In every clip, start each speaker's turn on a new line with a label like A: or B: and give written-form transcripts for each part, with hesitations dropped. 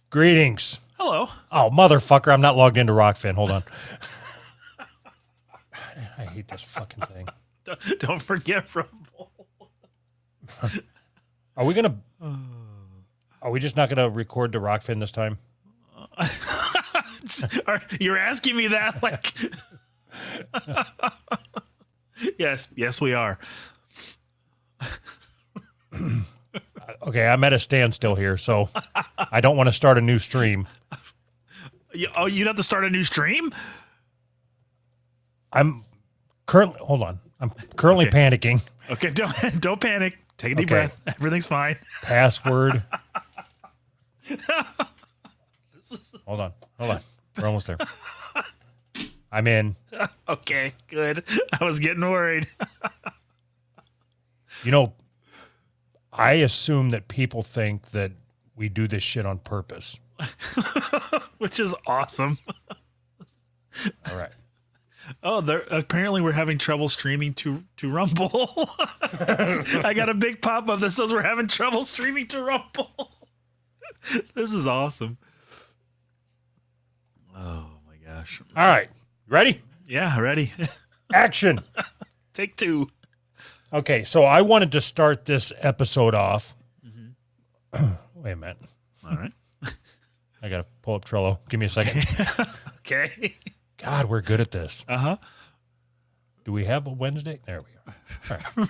A: Greetings.
B: Hello.
A: Oh, motherfucker, I'm not logged into Rockfin. Hold on. I hate this fucking thing.
B: Don't forget Rumble.
A: Are we just not gonna record to Rockfin this time?
B: You're asking me that like Yes, we are.
A: Okay, I'm at a standstill here, so I don't want to start a new stream.
B: You'd have to start a new stream?
A: I'm currently panicking.
B: Okay, don't panic. Take a deep breath. Everything's fine.
A: Password. Hold on. We're almost there. I'm in.
B: Okay, good. I was getting worried.
A: You know, I assume that people think that we do this shit on purpose.
B: Which is awesome.
A: All right.
B: Oh, apparently we're having trouble streaming to Rumble. I got a big pop-up that says we're having trouble streaming to Rumble. This is awesome. Oh my gosh.
A: All right. Ready?
B: Yeah, ready.
A: Action.
B: Take two.
A: Okay, so I wanted to start this episode off. Mm-hmm. Wait a minute.
B: All right.
A: I got to pull up Trello. Give me a second.
B: Okay.
A: God, we're good at this.
B: Uh-huh.
A: Do we have a Wednesday? There we are. All right.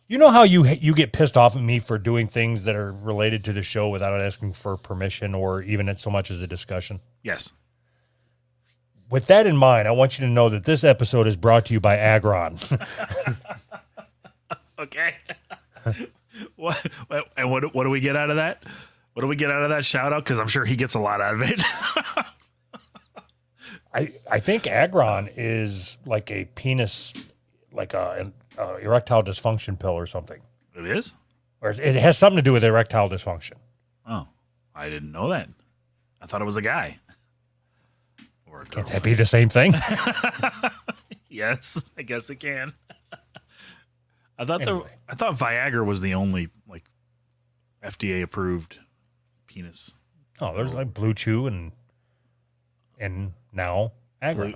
A: You know how you get pissed off at me for doing things that are related to the show without asking for permission or even so much as a discussion?
B: Yes.
A: With that in mind, I want you to know that this episode is brought to you by Agron.
B: Okay. What do we get out of that? What do we get out of that shout out? Because I'm sure he gets a lot out of it.
A: I think Agron is like a penis, like a erectile dysfunction pill or something.
B: It is?
A: Or it has something to do with erectile dysfunction.
B: Oh, I didn't know that. I thought it was a guy. Or a girl.
A: Can't that be the same thing?
B: Yes, I guess it can. I thought
A: Anyway.
B: I thought Viagra was the only like FDA approved penis.
A: Oh, there's like Blue Chew and now Agron.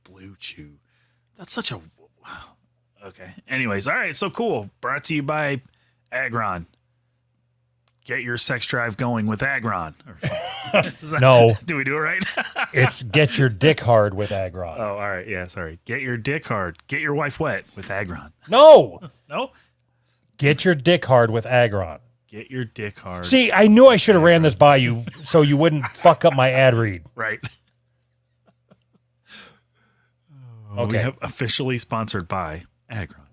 B: Blue Chew. That's such a okay. Anyways, all right, so cool. Brought to you by Agron. Get your sex drive going with Agron.
A: No.
B: Do we do it right?
A: It's get your dick hard with Agron.
B: Oh, all right. Yeah, sorry. Get your dick hard. Get your wife wet with Agron.
A: No.
B: No?
A: Get your dick hard with Agron.
B: Get your dick hard.
A: See, I knew I should have ran this by you so you wouldn't fuck up my ad read.
B: Right.
A: Okay.
B: We have officially sponsored by Agron.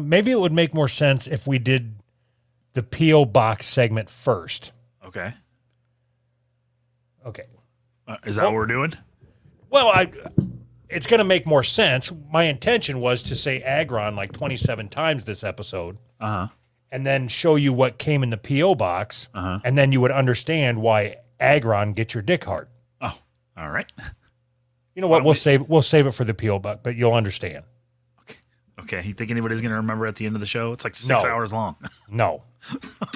A: Maybe it would make more sense if we did the P.O. Box segment first.
B: Okay.
A: Okay.
B: Is that what we're doing?
A: Well, it's going to make more sense. My intention was to say Agron like 27 times this episode.
B: Uh-huh.
A: And then show you what came in the P.O. Box.
B: Uh-huh.
A: And then you would understand why Agron gets your dick hard.
B: Oh, all right.
A: You know what? We'll save it for the P.O. Box, but you'll understand.
B: Okay. You think anybody's going to remember at the end of the show? It's like 6 hours long.
A: No,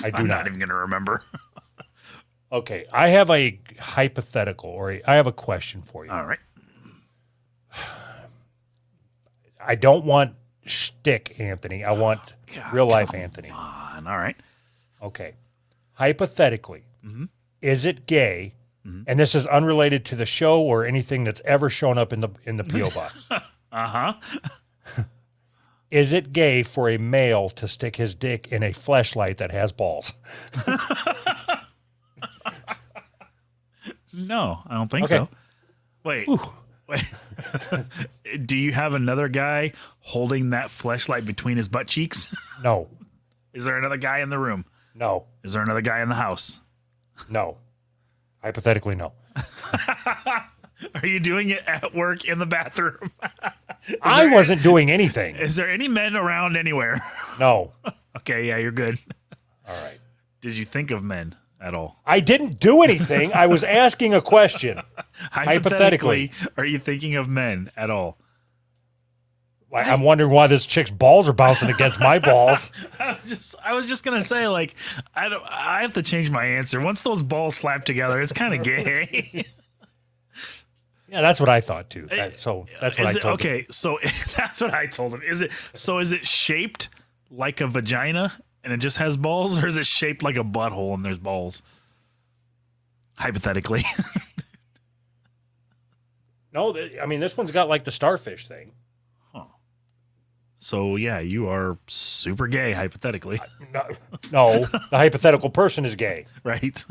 A: I do
B: I'm
A: not.
B: not even going to remember.
A: Okay, I have a hypothetical, or I have a question for you.
B: All right.
A: I don't want shtick Anthony. I want real life Anthony.
B: All right.
A: Okay. Hypothetically, is it gay? And this is unrelated to the show or anything that's ever shown up in the P.O. Box.
B: Uh-huh.
A: Is it gay for a male to stick his dick in a fleshlight that has balls?
B: No, I don't think
A: Okay.
B: so. Wait. Do you have another guy holding that fleshlight between his butt cheeks?
A: No.
B: Is there another guy in the room?
A: No.
B: Is there another guy in the house?
A: No. Hypothetically, no.
B: Are you doing it at work in the bathroom?
A: I wasn't doing anything.
B: Is there any men around anywhere?
A: No.
B: Okay, yeah, you're good.
A: All right.
B: Did you think of men at all?
A: I didn't do anything. I was asking a question.
B: Hypothetically, are you thinking of men at all?
A: I'm wondering why this chick's balls are bouncing against my balls.
B: I was just gonna say, like, I have to change my answer. Once those balls slap together, it's kind of gay.
A: Yeah, that's what I thought too. That's what I told him.
B: Okay, so that's what I told him. Is it shaped like a vagina and it just has balls, or is it shaped like a butthole and there's balls? Hypothetically.
A: No, I mean, this one's got like the starfish thing.
B: So yeah, you are super gay, hypothetically.
A: No, the hypothetical person is gay.
B: Right?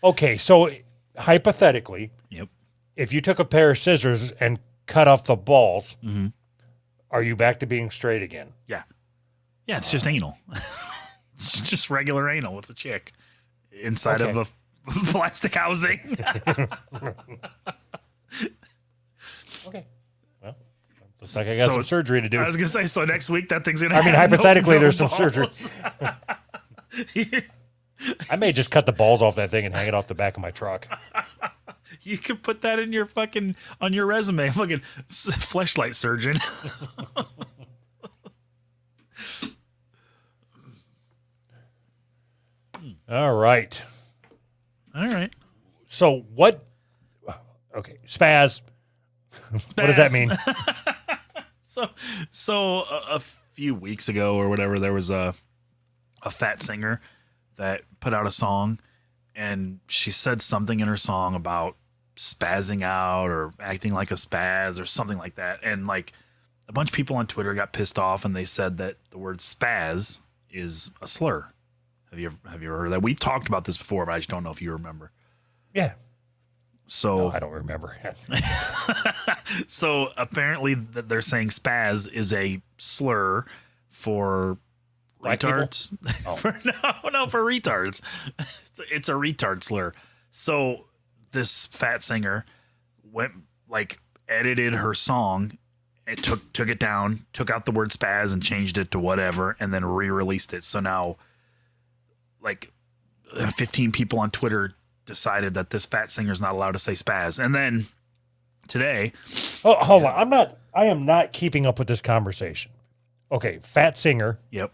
A: Okay, so hypothetically,
B: Yep.
A: if you took a pair of scissors and cut off the balls,
B: Mm-hmm.
A: are you back to being straight again?
B: Yeah. Yeah, it's just anal. It's just regular anal with a chick inside of a plastic housing.
A: Okay. Well, looks like I got some surgery to do.
B: I was gonna say, so next week that thing's gonna.
A: I mean,
B: have
A: hypothetically,
B: no
A: there's some
B: balls.
A: surgery. I may just cut the balls off that thing and hang it off the back of my truck.
B: You could put that in your fucking on your resume, fucking fleshlight surgeon.
A: All right.
B: All right.
A: So what? Okay, spaz. What does that mean?
B: So a few weeks ago or whatever, there was a fat singer that put out a song, and she said something in her song about spazzing out or acting like a spaz or something like that. And like a bunch of people on Twitter got pissed off, and they said that the word spaz is a slur. Have you ever heard that? We've talked about this before, but I just don't know if you remember.
A: Yeah.
B: So
A: No, I don't remember.
B: So apparently that they're saying spaz is a slur for
A: Black
B: retards.
A: Oh.
B: For retards. It's a retard slur. So this fat singer went like edited her song. It took it down, took out the word spaz and changed it to whatever, and then re-released it. So now like 15 people on Twitter decided that this fat singer's not allowed to say spaz. And then today,
A: Hold on. I am not keeping up with this conversation. Okay, fat singer
B: yep,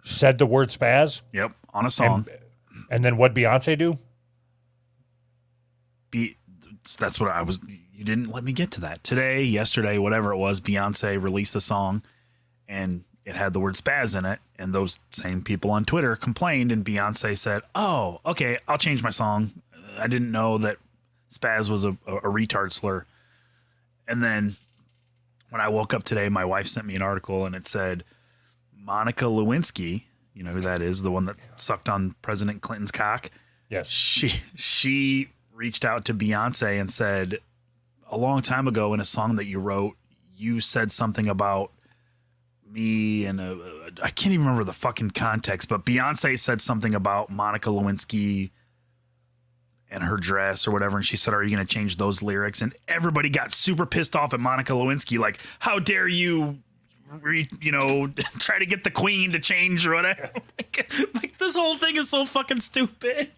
A: said the word spaz,
B: on a song.
A: and then what Beyonce do?
B: That's what I was. You didn't let me get to that. Today, yesterday, whatever it was, Beyonce released a song, and it had the word spaz in it. And those same people on Twitter complained, and Beyonce said, "Oh, okay, I'll change my song. I didn't know that spaz was a retard slur." And then when I woke up today, my wife sent me an article, and it said Monica Lewinsky, you know who that is, the one that sucked on President Clinton's cock.
A: Yes.
B: She reached out to Beyonce and said, a long time ago in a song that you wrote, you said something about me, and I can't even remember the fucking context, but Beyonce said something about Monica Lewinsky and her dress or whatever, and she said, are you going to change those lyrics? And everybody got super pissed off at Monica Lewinsky, like, how dare you try to get the queen to change or whatever. like this whole thing is so fucking stupid.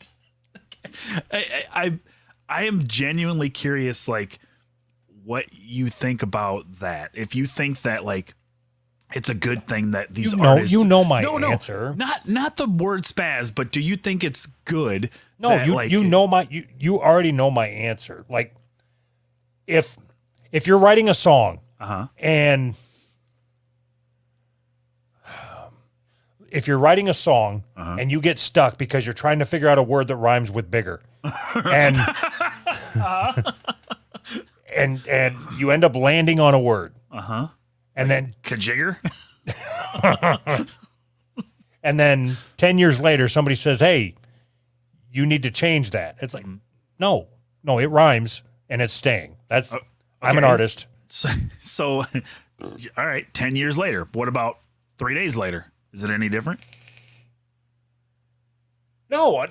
B: I am genuinely curious, like, what you think about that. If you think that, like, it's a good thing that these artists...
A: You know my answer.
B: Not the word spaz, but do you think it's good?
A: No,
B: that,
A: you already know my answer. Like, if you're writing a song and if you're writing a song and you get stuck because you're trying to figure out a word that rhymes with bigger, and and you end up landing on a word, and then
B: Kajigger?
A: and then 10 years later somebody says, "Hey, you need to change that." It's like, no, it rhymes and it's staying. That's I'm an artist.
B: So all right, 10 years later. What about 3 days later? Is it any different?
A: No.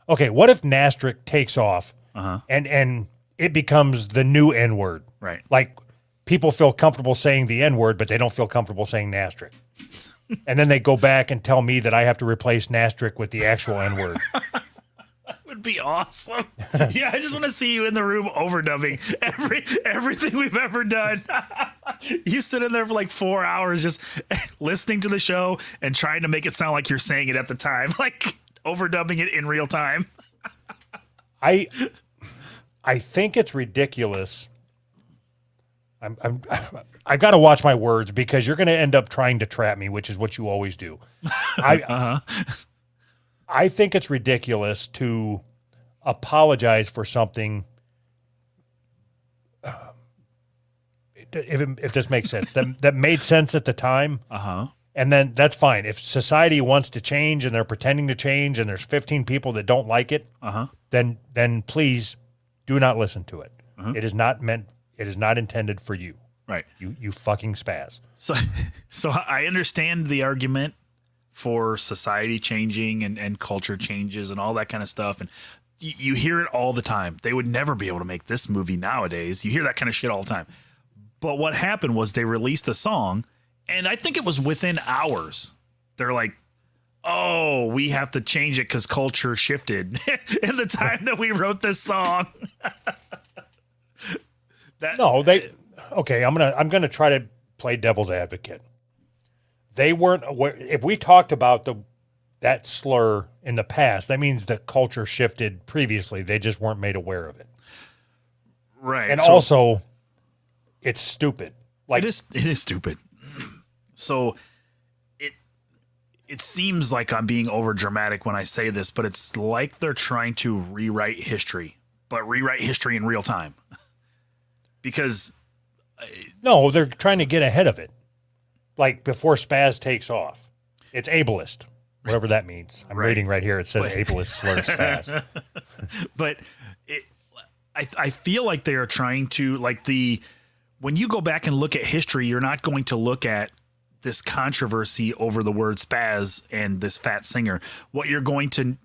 A: Okay, what if Nastric takes off and it becomes the new N-word?
B: Right.
A: Like, people feel comfortable saying the N-word, but they don't feel comfortable saying Nastric. And then they go back and tell me that I have to replace Nastric with the actual N-word.
B: would be awesome. Yeah, I just want to see you in the room overdubbing everything we've ever done. You sit in there for like 4 hours just listening to the show and trying to make it sound like you're saying it at the time, like overdubbing it in real time.
A: I think it's ridiculous. I've got to watch my words because you're going to end up trying to trap me, which is what you always do. I think it's ridiculous to apologize for something. If this makes sense, that made sense at the time. And then that's fine. If society wants to change and they're pretending to change and there's 15 people that don't like it, then please do not listen to it. It is not intended for you.
B: Right.
A: You fucking spaz.
B: So I understand the argument for society changing and culture changes and all that kind of stuff. And you hear it all the time. They would never be able to make this movie nowadays. You hear that kind of shit all the time. But what happened was they released a song, and I think it was within hours. They're like, oh, we have to change it because culture shifted in the time that we wrote this song.
A: Okay, I'm gonna try to play devil's advocate. They weren't aware. If we talked about that slur in the past, that means the culture shifted previously. They just weren't made aware of it.
B: Right.
A: And also, it's stupid. Like
B: it is stupid. So it seems like I'm being over dramatic when I say this, but it's like they're trying to rewrite history, but rewrite history in real time. Because
A: no, they're trying to get ahead of it. Like before Spaz takes off. It's ableist, whatever that means. I'm reading right here. It says ableist slur Spaz.
B: But I feel like they are trying to, like, when you go back and look at history, you're not going to look at this controversy over the word spaz and this fat singer. What you're going to,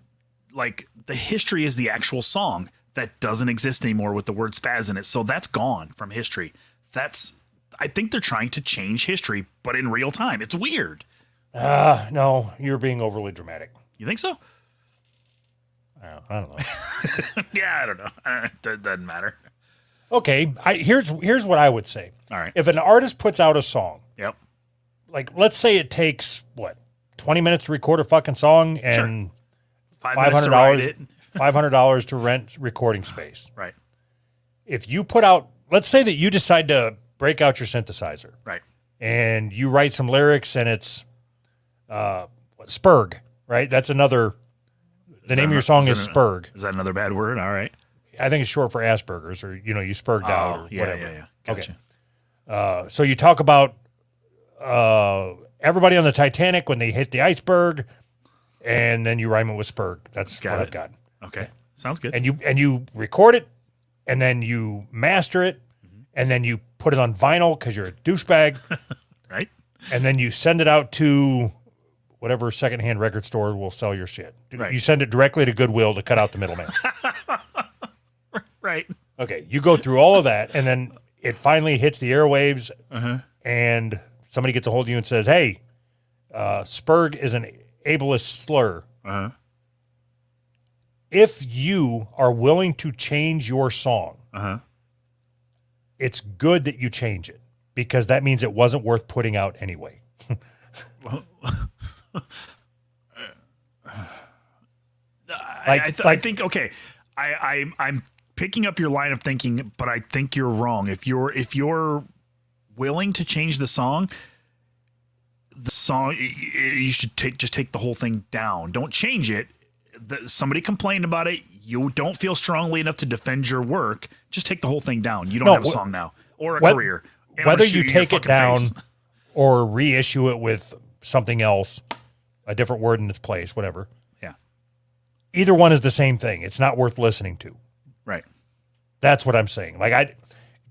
B: like, the history is the actual song that doesn't exist anymore with the word spaz in it. So that's gone from history. I think they're trying to change history, but in real time. It's weird.
A: No, you're being overly dramatic.
B: You think so?
A: I don't know.
B: Yeah, I don't know. It doesn't matter.
A: Okay, here's what I would say.
B: All right.
A: If an artist puts out a song,
B: Yep.
A: like let's say it takes 20 minutes to record a fucking song and $500 $500 to rent recording space.
B: Right.
A: If you put out, let's say that you decide to break out your synthesizer.
B: Right.
A: And you write some lyrics and it's Spurg, right? That's another, the name of your song is Spurg.
B: Is that another bad word? All right.
A: I think it's short for Asperger's, or, you spurged out or whatever.
B: Yeah. Gotcha.
A: Okay. So you talk about everybody on the Titanic when they hit the iceberg, and then you rhyme it with Spurg. That's what I've got.
B: Okay. Sounds good.
A: And you record it, and then you master it, and then you put it on vinyl because you're a douchebag.
B: Right.
A: And then you send it out to whatever secondhand record store will sell your shit.
B: Right.
A: You send it directly to Goodwill to cut out the middleman.
B: Right.
A: Okay. You go through all of that, and then it finally hits the airwaves, and somebody gets a hold of you and says, hey, Spurg is an ableist slur. If you are willing to change your song, it's good that you change it, because that means it wasn't worth putting out anyway.
B: I think, okay, I'm picking up your line of thinking, but I think you're wrong. If you're willing to change the song, you should just take the whole thing down. Don't change it. Somebody complained about it. You don't feel strongly enough to defend your work. Just take the whole thing down. You don't have a song now or a career.
A: Whether you take it down or reissue it with something else, a different word in its place, whatever.
B: Yeah.
A: Either one is the same thing. It's not worth listening to.
B: Right.
A: That's what I'm saying. Like, I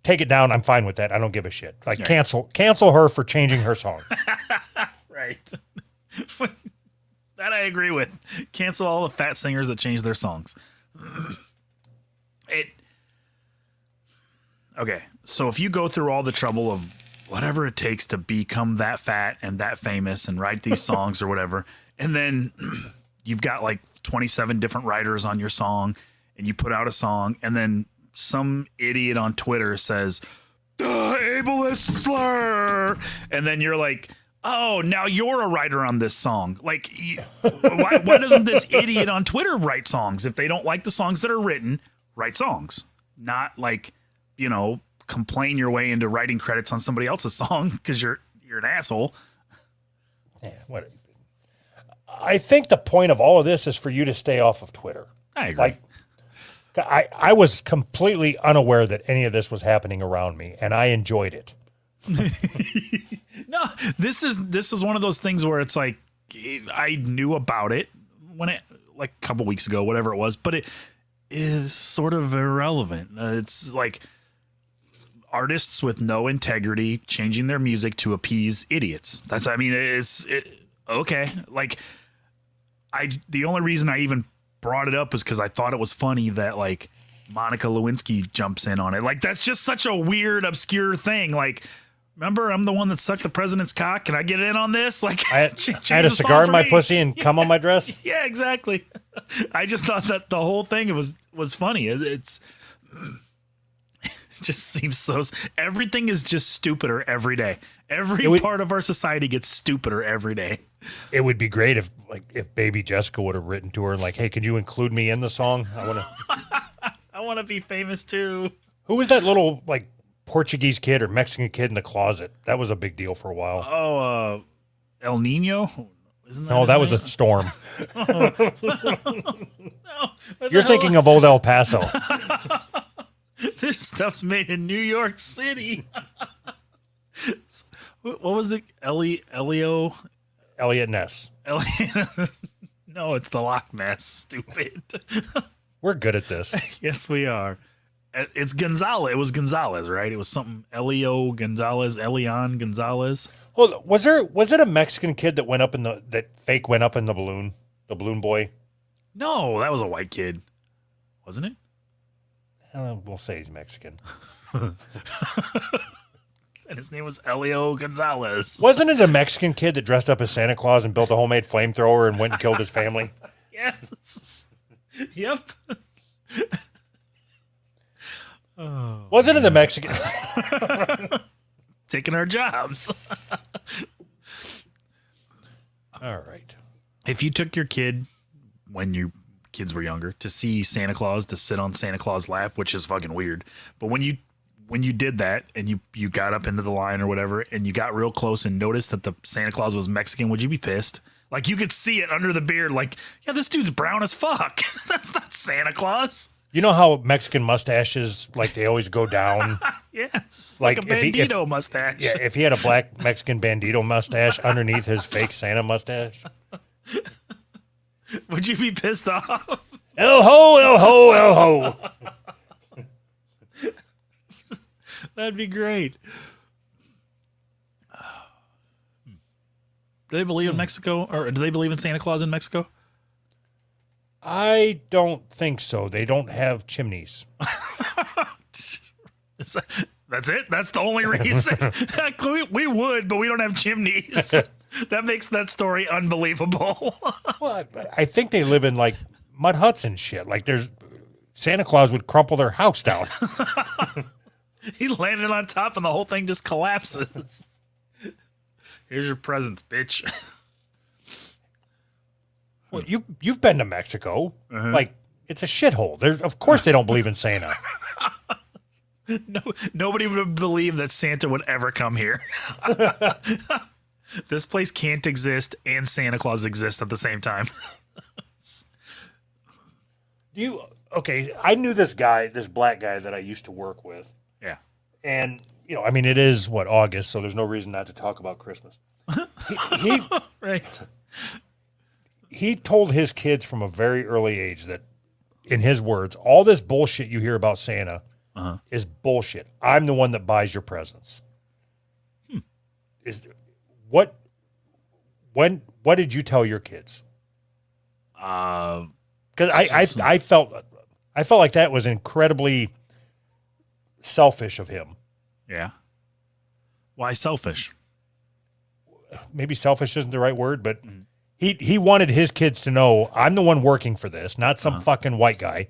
A: take it down. I'm fine with that. I don't give a shit. Like, cancel her for changing her song.
B: Right. That I agree with. Cancel all the fat singers that change their songs. Okay, so if you go through all the trouble of whatever it takes to become that fat and that famous and write these songs or whatever, and then you've got like 27 different writers on your song, and you put out a song, and then some idiot on Twitter says, ableist slur, and then you're like, oh, now you're a writer on this song. Like, why doesn't this idiot on Twitter write songs? If they don't like the songs that are written, write songs. Not like, complain your way into writing credits on somebody else's song because you're an asshole.
A: Yeah, what? I think the point of all of this is for you to stay off of Twitter.
B: I agree.
A: Like, I was completely unaware that any of this was happening around me, and I enjoyed it.
B: No, this is one of those things where it's like, I knew about it when it, like a couple weeks ago, whatever it was, but it is sort of irrelevant. It's like artists with no integrity changing their music to appease idiots. Okay. Like, the only reason I even brought it up is because I thought it was funny that like Monica Lewinsky jumps in on it. Like, that's just such a weird, obscure thing. Like, remember, I'm the one that sucked the president's cock. Can I get in on this? Like,
A: I had a cigar in my pussy and cum on my dress.
B: Yeah, exactly. I just thought that the whole thing was funny. It just seems so. Everything is just stupider every day. Every part of our society gets stupider every day.
A: It would be great if Baby Jessica would have written to her and like, hey, could you include me in the song?
B: I want to be famous too.
A: Who was that little like Portuguese kid or Mexican kid in the closet? That was a big deal for a while.
B: Oh, El Nino? Isn't that?
A: No, that was a storm.
B: No,
A: You're thinking of old El Paso.
B: This stuff's made in New York City. What was the Elio?
A: Elliot Ness.
B: No, it's the Loch Ness. Stupid.
A: We're good at this.
B: Yes, we are. It's Gonzalez. It was Gonzalez, right? It was something Elio Gonzalez, Elian Gonzalez.
A: Well, was it a Mexican kid that went up in that fake went up in the balloon boy?
B: No, that was a white kid, wasn't it?
A: We'll say he's Mexican.
B: And his name was Elio Gonzalez.
A: Wasn't it a Mexican kid that dressed up as Santa Claus and built a homemade flamethrower and went and killed his family?
B: Yes. Yep.
A: Wasn't it a Mexican?
B: Taking our jobs.
A: All right.
B: If you took your kid when your kids were younger to see Santa Claus, to sit on Santa Claus' lap, which is fucking weird, but when you did that and you got up into the line or whatever and you got real close and noticed that the Santa Claus was Mexican, would you be pissed? Like, you could see it under the beard, like, yeah, this dude's brown as fuck. That's not Santa Claus.
A: You know how Mexican mustaches, like, they always go down?
B: Yes, like a bandito mustache.
A: Yeah, if he had a black Mexican bandito mustache underneath his fake Santa mustache.
B: Would you be pissed off?
A: El ho, el ho, el ho.
B: That'd be great. Do they believe in Mexico, or do they believe in Santa Claus in Mexico?
A: I don't think so. They don't have chimneys.
B: That's it? That's the only reason? We would, but we don't have chimneys. That makes that story unbelievable.
A: Well, I think they live in like mud huts and shit. Like Santa Claus would crumple their house down.
B: He landed on top and the whole thing just collapses. Here's your presents, bitch.
A: Well, you've been to Mexico. Like, it's a shithole. Of course they don't believe in Santa.
B: No, nobody would believe that Santa would ever come here. This place can't exist and Santa Claus exist at the same time.
A: Okay, I knew this black guy that I used to work with.
B: Yeah.
A: And, I mean, it is, August, so there's no reason not to talk about Christmas. He
B: Right.
A: He told his kids from a very early age that, in his words, all this bullshit you hear about Santa is bullshit. I'm the one that buys your presents. What did you tell your kids? Because I felt like that was incredibly selfish of him.
B: Yeah. Why selfish?
A: Maybe selfish isn't the right word, but He wanted his kids to know I'm the one working for this, not some fucking white guy.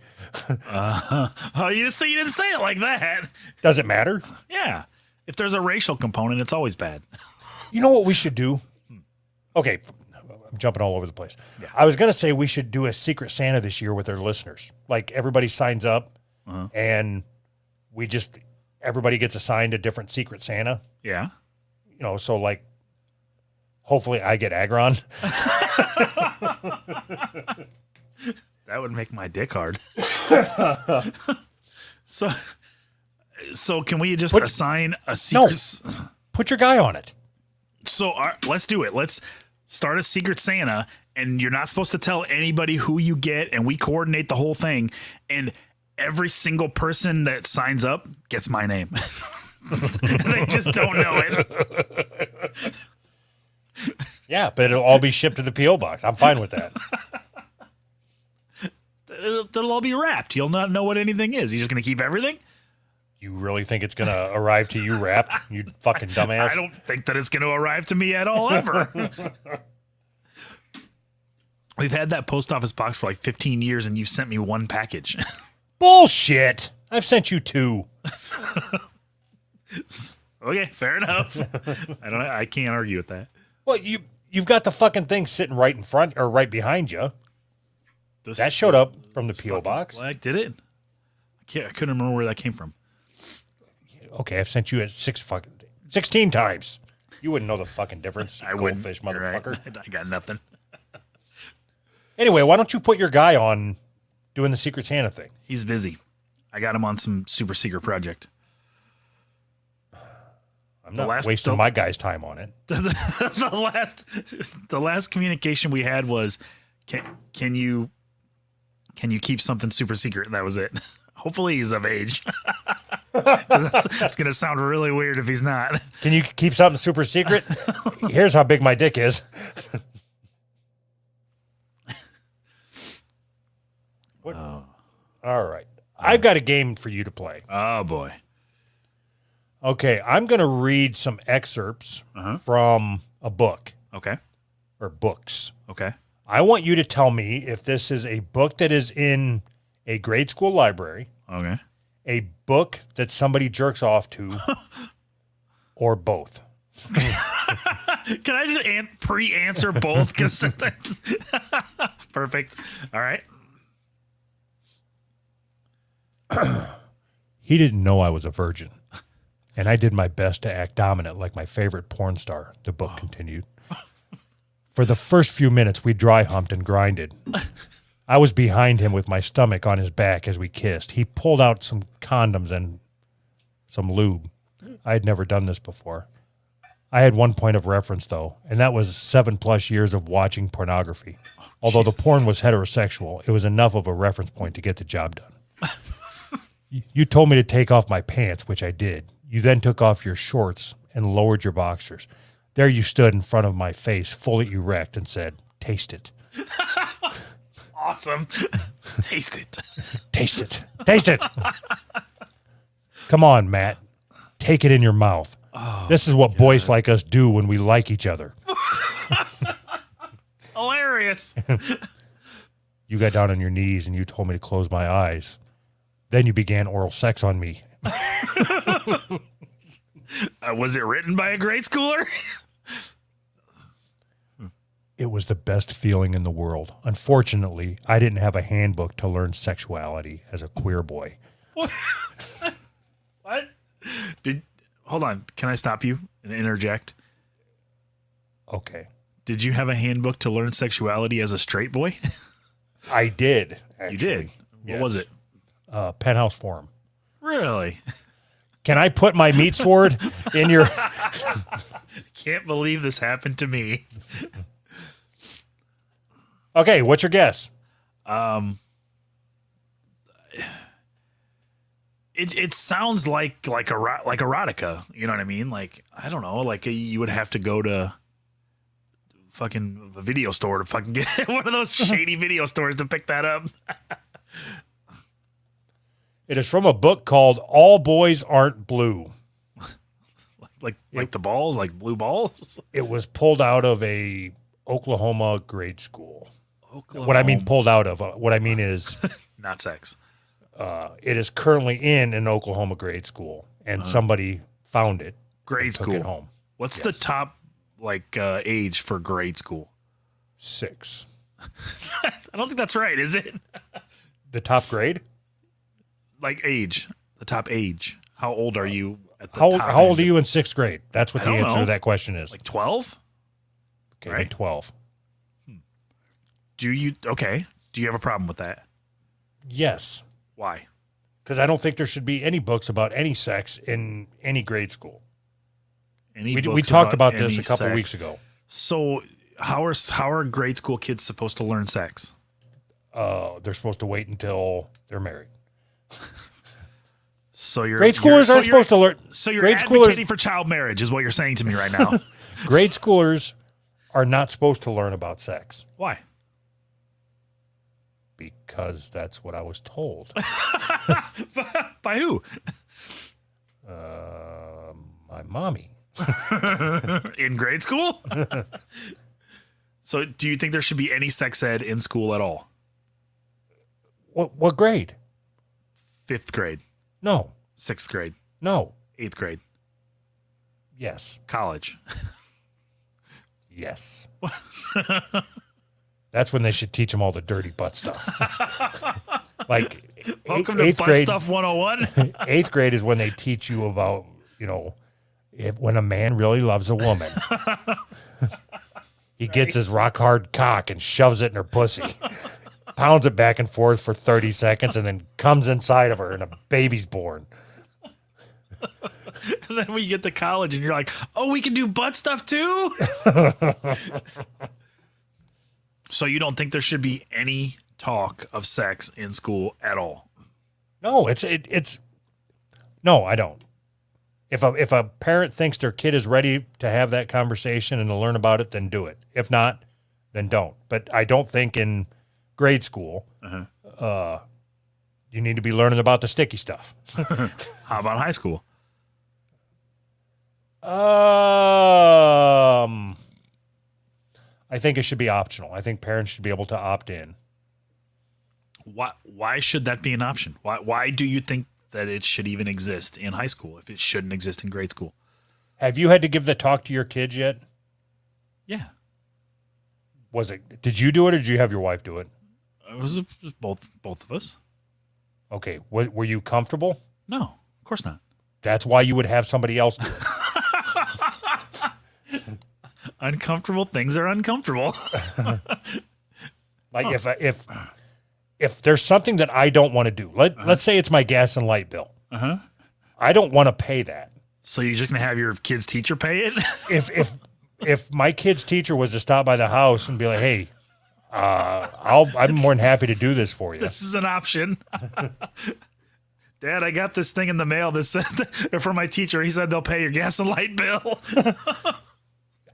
B: Oh, you didn't say it like that.
A: Does it matter?
B: Yeah. If there's a racial component, it's always bad.
A: You know what we should do? Okay, I'm jumping all over the place.
B: Yeah.
A: I was going to say we should do a Secret Santa this year with our listeners. Like everybody signs up and everybody gets assigned a different Secret Santa.
B: Yeah.
A: You know, so like hopefully I get Agron.
B: That would make my dick hard. So can we just assign a secret?
A: No. Put your guy on it.
B: So let's do it. Let's start a Secret Santa, and you're not supposed to tell anybody who you get, and we coordinate the whole thing. And every single person that signs up gets my name. They just don't know it.
A: Yeah, but it'll all be shipped to the P.O. box. I'm fine with that.
B: They'll all be wrapped. You'll not know what anything is. You're just going to keep everything?
A: You really think it's going to arrive to you wrapped, you fucking dumbass?
B: I don't think that it's going to arrive to me at all, ever. We've had that post office box for like 15 years, and you've sent me one package.
A: Bullshit. I've sent you 2.
B: Okay, fair enough. I can't argue with that.
A: Well, you've got the fucking thing sitting right in front or right behind you. That showed up from the P.O. box.
B: Like, did it? I couldn't remember where that came from.
A: Okay, I've sent you it 16 times. You wouldn't know the fucking difference.
B: I wouldn't.
A: Goldfish,
B: You're right.
A: motherfucker.
B: I got nothing.
A: Anyway, why don't you put your guy on doing the Secret Santa thing?
B: He's busy. I got him on some super secret project.
A: I'm not wasting my guy's time on it.
B: The last communication we had was, can you keep something super secret? And that was it. Hopefully he's of age. That's going to sound really weird if he's not.
A: Can you keep something super secret? Here's how big my dick is. What? Oh. All right. I've got a game for you to play.
B: Oh, boy.
A: Okay. I'm going to read some excerpts from a book.
B: Okay.
A: Or books.
B: Okay.
A: I want you to tell me if this is a book that is in a grade school library.
B: Okay.
A: A book that somebody jerks off to, or both.
B: Can I just pre-answer both? Perfect. All right.
A: He didn't know I was a virgin, and I did my best to act dominant like my favorite porn star, the book continued. For the first few minutes, we dry humped and grinded. I was behind him with my stomach on his back as we kissed. He pulled out some condoms and some lube. I had never done this before. I had one point of reference, though, and that was 7+ years of watching pornography. Although the porn was heterosexual, it was enough of a reference point to get the job done. You told me to take off my pants, which I did. You then took off your shorts and lowered your boxers. There you stood in front of my face, fully erect, and said, "Taste it."
B: Awesome. Taste it.
A: Taste it. Taste it. Come on, Matt. Take it in your mouth. Oh, this is what boys like us do when we like each other.
B: Hilarious.
A: You got down on your knees and you told me to close my eyes. Then you began oral sex on me.
B: Was it written by a grade schooler?
A: It was the best feeling in the world. Unfortunately, I didn't have a handbook to learn sexuality as a queer boy.
B: What? Hold on. Can I stop you and interject?
A: Okay.
B: Did you have a handbook to learn sexuality as a straight boy?
A: I did. Actually.
B: You did? What was it?
A: Penthouse Forum.
B: Really?
A: Can I put my meat sword in your...
B: Can't believe this happened to me.
A: Okay, what's your guess?
B: It sounds like erotica. You know what I mean? Like, I don't know. Like you would have to go to fucking a video store to fucking get one of those shady video stores to pick that up.
A: It is from a book called All Boys Aren't Blue.
B: like the balls, like blue balls.
A: It was pulled out of a Oklahoma grade school.
B: Oklahoma.
A: What I mean pulled out of, what I mean is
B: Not sex.
A: it is currently in an Oklahoma grade school, and somebody found it.
B: Grade
A: and
B: school.
A: Took it home.
B: What's the top age for grade school?
A: 6.
B: I don't think that's right, is it?
A: The top grade?
B: Like age. The top age. How old are you at the
A: How
B: top
A: old are
B: end?
A: you in 6th grade? That's what
B: I
A: the
B: don't
A: answer
B: know.
A: to that question is.
B: Like 12?
A: Okay,
B: right?
A: 12.
B: Do you have a problem with that?
A: Yes,
B: Why?
A: because I don't think there should be any books about any sex in any grade school.
B: Any
A: We
B: books
A: talked about this
B: any
A: a couple
B: sex?
A: weeks ago.
B: So how are grade school kids supposed to learn sex?
A: They're supposed to wait until they're married.
B: So you're
A: Grade schoolers aren't supposed to learn.
B: So you're
A: grade
B: advocating for child marriage is what you're saying to me right now.
A: Grade schoolers are not supposed to learn about sex
B: Why?
A: because that's what I was told.
B: By who?
A: My mommy.
B: In grade school? So do you think there should be any sex ed in school at all?
A: What grade?
B: 5th grade,
A: No,
B: 6th grade,
A: no,
B: 8th grade,
A: yes,
B: college.
A: yes. That's when they should teach them all the dirty butt stuff. Like
B: Welcome to
A: eighth
B: Butt
A: grade.
B: Stuff 101.
A: 8th grade is when they teach you about, when a man really loves a woman. He gets his rock hard cock and shoves it in her pussy, pounds it back and forth for 30 seconds, and then comes inside of her and a baby's born.
B: And then we get to college and you're like, oh, we can do butt stuff too? So you don't think there should be any talk of sex in school at all?
A: No, no, I don't. If a parent thinks their kid is ready to have that conversation and to learn about it, then do it. If not, then don't. But I don't think in grade school, you need to be learning about the sticky stuff.
B: How about high school?
A: I think it should be optional. I think parents should be able to opt in.
B: Why should that be an option? Why do you think that it should even exist in high school if it shouldn't exist in grade school?
A: Have you had to give the talk to your kids yet?
B: Yeah.
A: Did you do it or did you have your wife do it?
B: It was both of us.
A: Okay. Were you comfortable?
B: No, of course not.
A: That's why you would have somebody else do it.
B: Uncomfortable things are uncomfortable.
A: Like if there's something that I don't want to do, let's say it's my gas and light bill. I don't want to pay that.
B: So you're just gonna have your kid's teacher pay it?
A: If my kid's teacher was to stop by the house and be like, "Hey, I'm more than happy to do this for you."
B: This is an option. Dad, I got this thing in the mail that says for my teacher. He said they'll pay your gas and light bill.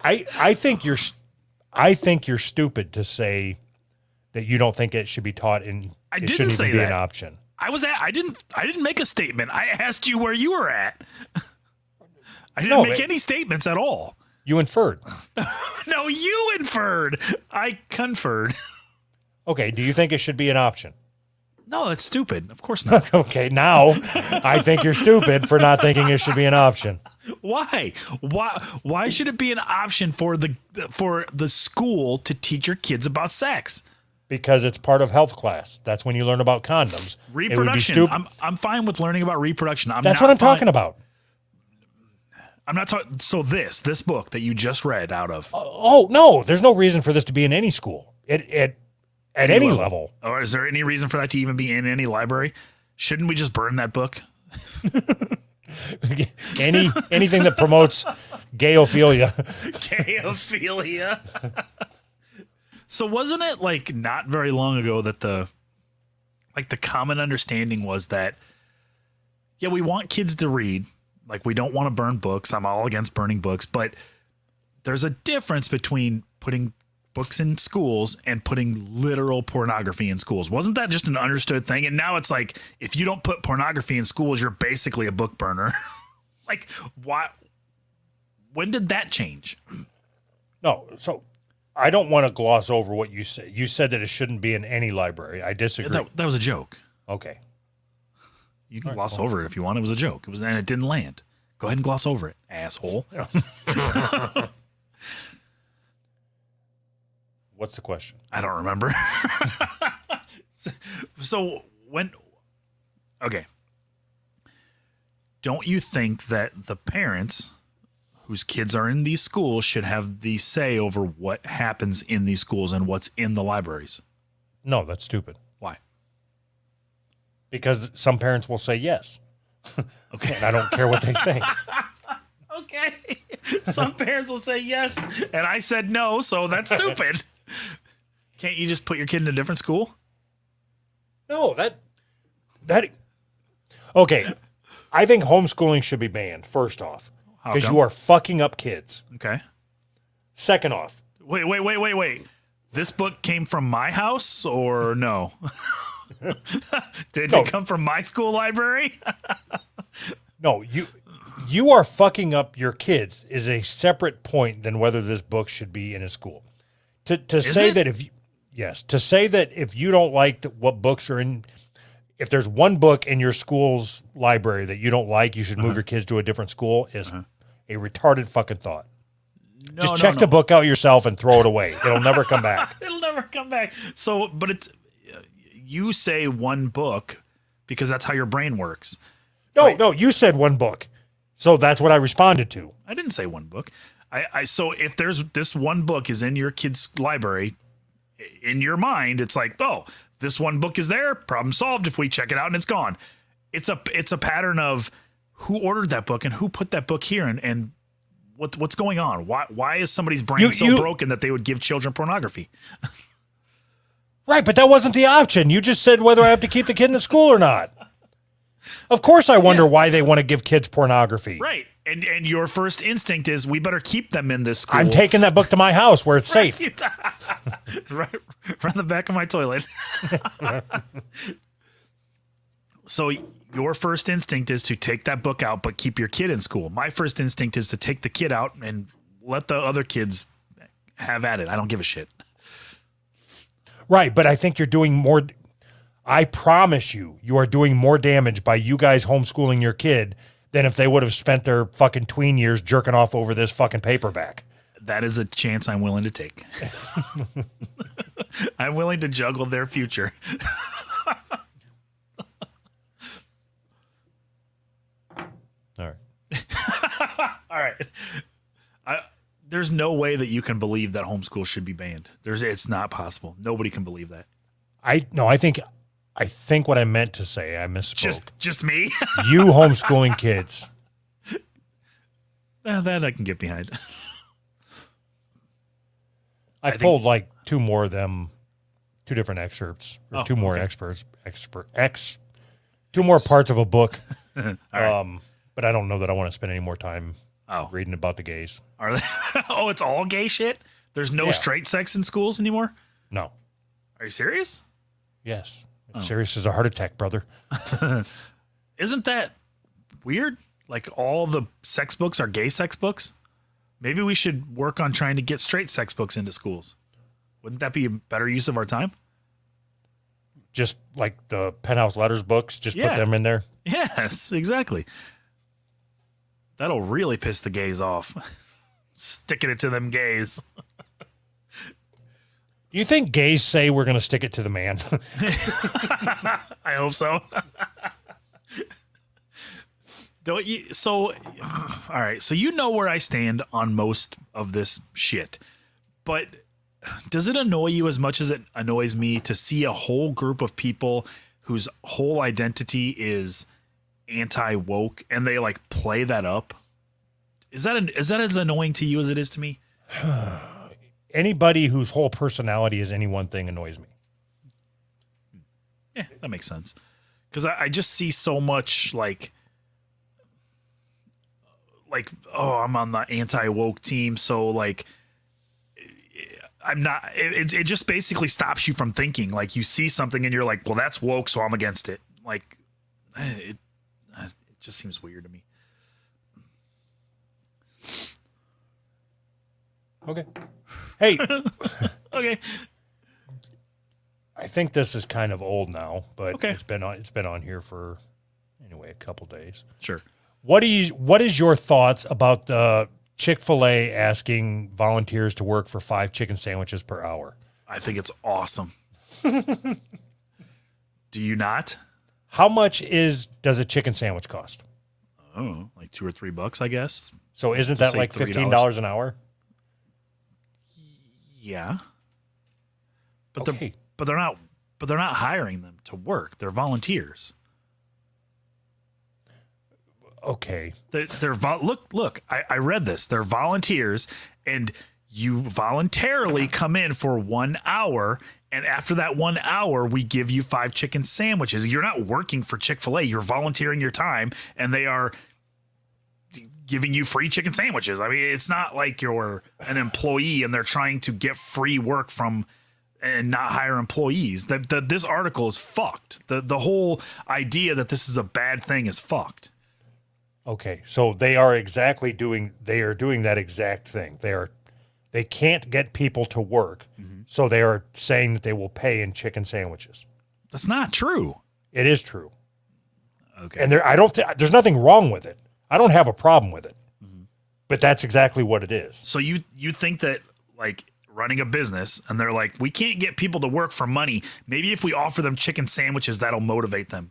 A: I think you're stupid to say that you don't think it should be taught in.
B: I
A: it
B: didn't
A: shouldn't
B: say
A: even be
B: that.
A: an option.
B: I didn't make a statement. I asked you where you were at. I didn't
A: No,
B: make
A: but-
B: any statements at all.
A: You inferred.
B: No, you inferred. I conferred.
A: Okay. Do you think it should be an option?
B: No, that's stupid. Of course not.
A: Okay. Now I think you're stupid for not thinking it should be an option.
B: Why? Why should it be an option for the school to teach your kids about sex?
A: Because it's part of health class. That's when you learn about condoms. It would be
B: Reproduction.
A: stupid.
B: I'm fine with learning about reproduction.
A: That's what I'm talking about.
B: I'm not talking. So this book that you just read out of,
A: Oh no, there's no reason for this to be in any school. At any level.
B: or is there any reason for that to even be in any library? Shouldn't we just burn that book?
A: Anything that promotes gayophilia.
B: Gayophilia. So wasn't it like not very long ago that the common understanding was that, yeah, we want kids to read. Like, we don't want to burn books. I'm all against burning books, but there's a difference between putting books in schools and putting literal pornography in schools. Wasn't that just an understood thing? And now it's like, if you don't put pornography in schools, you're basically a book burner. Like, why? When did that change?
A: No, so I don't want to gloss over what you said. You said that it shouldn't be in any library. I disagree.
B: That was a joke.
A: Okay.
B: You can gloss over it if you want. It was a joke. And it didn't land. Go ahead and gloss over it, asshole.
A: What's the question?
B: I don't remember. So okay. Don't you think that the parents whose kids are in these schools should have the say over what happens in these schools and what's in the libraries?
A: No, that's stupid.
B: Why?
A: Because some parents will say yes.
B: Okay.
A: And I don't care what they think.
B: Okay. Some parents will say yes, and I said no, so that's stupid. Can't you just put your kid in a different school?
A: No, that okay. I think homeschooling should be banned, first off,
B: How
A: because
B: come?
A: you are fucking up kids.
B: Okay.
A: Second off,
B: Wait. This book came from my house or no? Did
A: No.
B: it come from my school library?
A: no, you are fucking up your kids is a separate point than whether this book should be in a school. To say
B: it?
A: that to say that if you don't like what books are in, if there's one book in your school's library that you don't like, you should move your kids to a different school is a retarded fucking thought.
B: No,
A: Just check the book out yourself and throw it away. It'll never come back.
B: It'll never come back. So, but it's you say one book because that's how your brain works.
A: No, you said one book. So that's what I responded to.
B: I didn't say one book. So if there's this one book is in your kid's library, in your mind, it's like, oh, this one book is there. Problem solved. If we check it out and it's gone, it's a pattern of who ordered that book and who put that book here and what's going on. Why is somebody's brain so broken that they would give children pornography?
A: Right, but that wasn't the option. You just said whether I have to keep the kid in the school or not. Of course I wonder why they want to give kids pornography.
B: Right. And your first instinct is we better keep them in this school.
A: I'm taking that book to my house where it's safe.
B: right on the back of my toilet. So your first instinct is to take that book out, but keep your kid in school. My first instinct is to take the kid out and let the other kids have at it. I don't give a shit.
A: Right, but I think you're doing more. I promise you are doing more damage by you guys homeschooling your kid than if they would have spent their fucking tween years jerking off over this fucking paperback.
B: That is a chance I'm willing to take. I'm willing to juggle their future.
A: All right.
B: All right. There's no way that you can believe that homeschool should be banned. It's not possible. Nobody can believe that.
A: I think what I meant to say, I misspoke.
B: Just me?
A: You homeschooling kids.
B: That I can get behind.
A: I pulled like two more of them, two different excerpts, or two more two more parts of a book.
B: Right.
A: But I don't know that I want to spend any more time
B: Oh,
A: reading about the gays.
B: are they? Oh, it's all gay shit. There's no straight sex in schools anymore.
A: No.
B: Are you serious?
A: Yes. It's serious as a heart attack, brother.
B: Isn't that weird? Like all the sex books are gay sex books. Maybe we should work on trying to get straight sex books into schools. Wouldn't that be a better use of our time?
A: Just like the Penthouse Letters books, just put them in there.
B: Yes, exactly. That'll really piss the gays off. Sticking it to them gays.
A: Do you think gays say we're going to stick it to the man?
B: I hope so. Don't you? So, all right. So you know where I stand on most of this shit, but does it annoy you as much as it annoys me to see a whole group of people whose whole identity is anti-woke and they like play that up? Is that as annoying to you as it is to me?
A: Anybody whose whole personality is any one thing annoys me.
B: Yeah, that makes sense. Because I just see so much like, oh, I'm on the anti-woke team, so like, I'm not. It just basically stops you from thinking. Like you see something and you're like, well, that's woke, so I'm against it. Like, it just seems weird to me.
A: Okay. Hey,
B: Okay.
A: I think this is kind of old now, but
B: Okay.
A: it's been on here for anyway a couple days.
B: Sure.
A: What is your thoughts about the Chick-fil-A asking volunteers to work for 5 chicken sandwiches per hour?
B: I think it's awesome. Do you not?
A: How much does a chicken sandwich cost?
B: Oh, like $2 or $3, I guess.
A: So isn't
B: Just
A: that
B: say
A: like
B: $3.
A: $15 an hour?
B: Yeah. But
A: Okay.
B: they're not hiring them to work. They're volunteers.
A: Okay.
B: Look, I read this. They're volunteers, and you voluntarily come in for 1 hour, and after that 1 hour, we give you 5 chicken sandwiches. You're not working for Chick-fil-A. You're volunteering your time, and they are giving you free chicken sandwiches. I mean, it's not like you're an employee and they're trying to get free work from and not hire employees. This article is fucked. The whole idea that this is a bad thing is fucked.
A: Okay. So they are doing that exact thing. They can't get people to work.
B: Mm-hmm.
A: So they are saying that they will pay in chicken sandwiches.
B: That's not true.
A: It is true.
B: Okay.
A: And there's nothing wrong with it. I don't have a problem with it. But that's exactly what it is.
B: So you think that, like, running a business and they're like, we can't get people to work for money. Maybe if we offer them chicken sandwiches, that'll motivate them.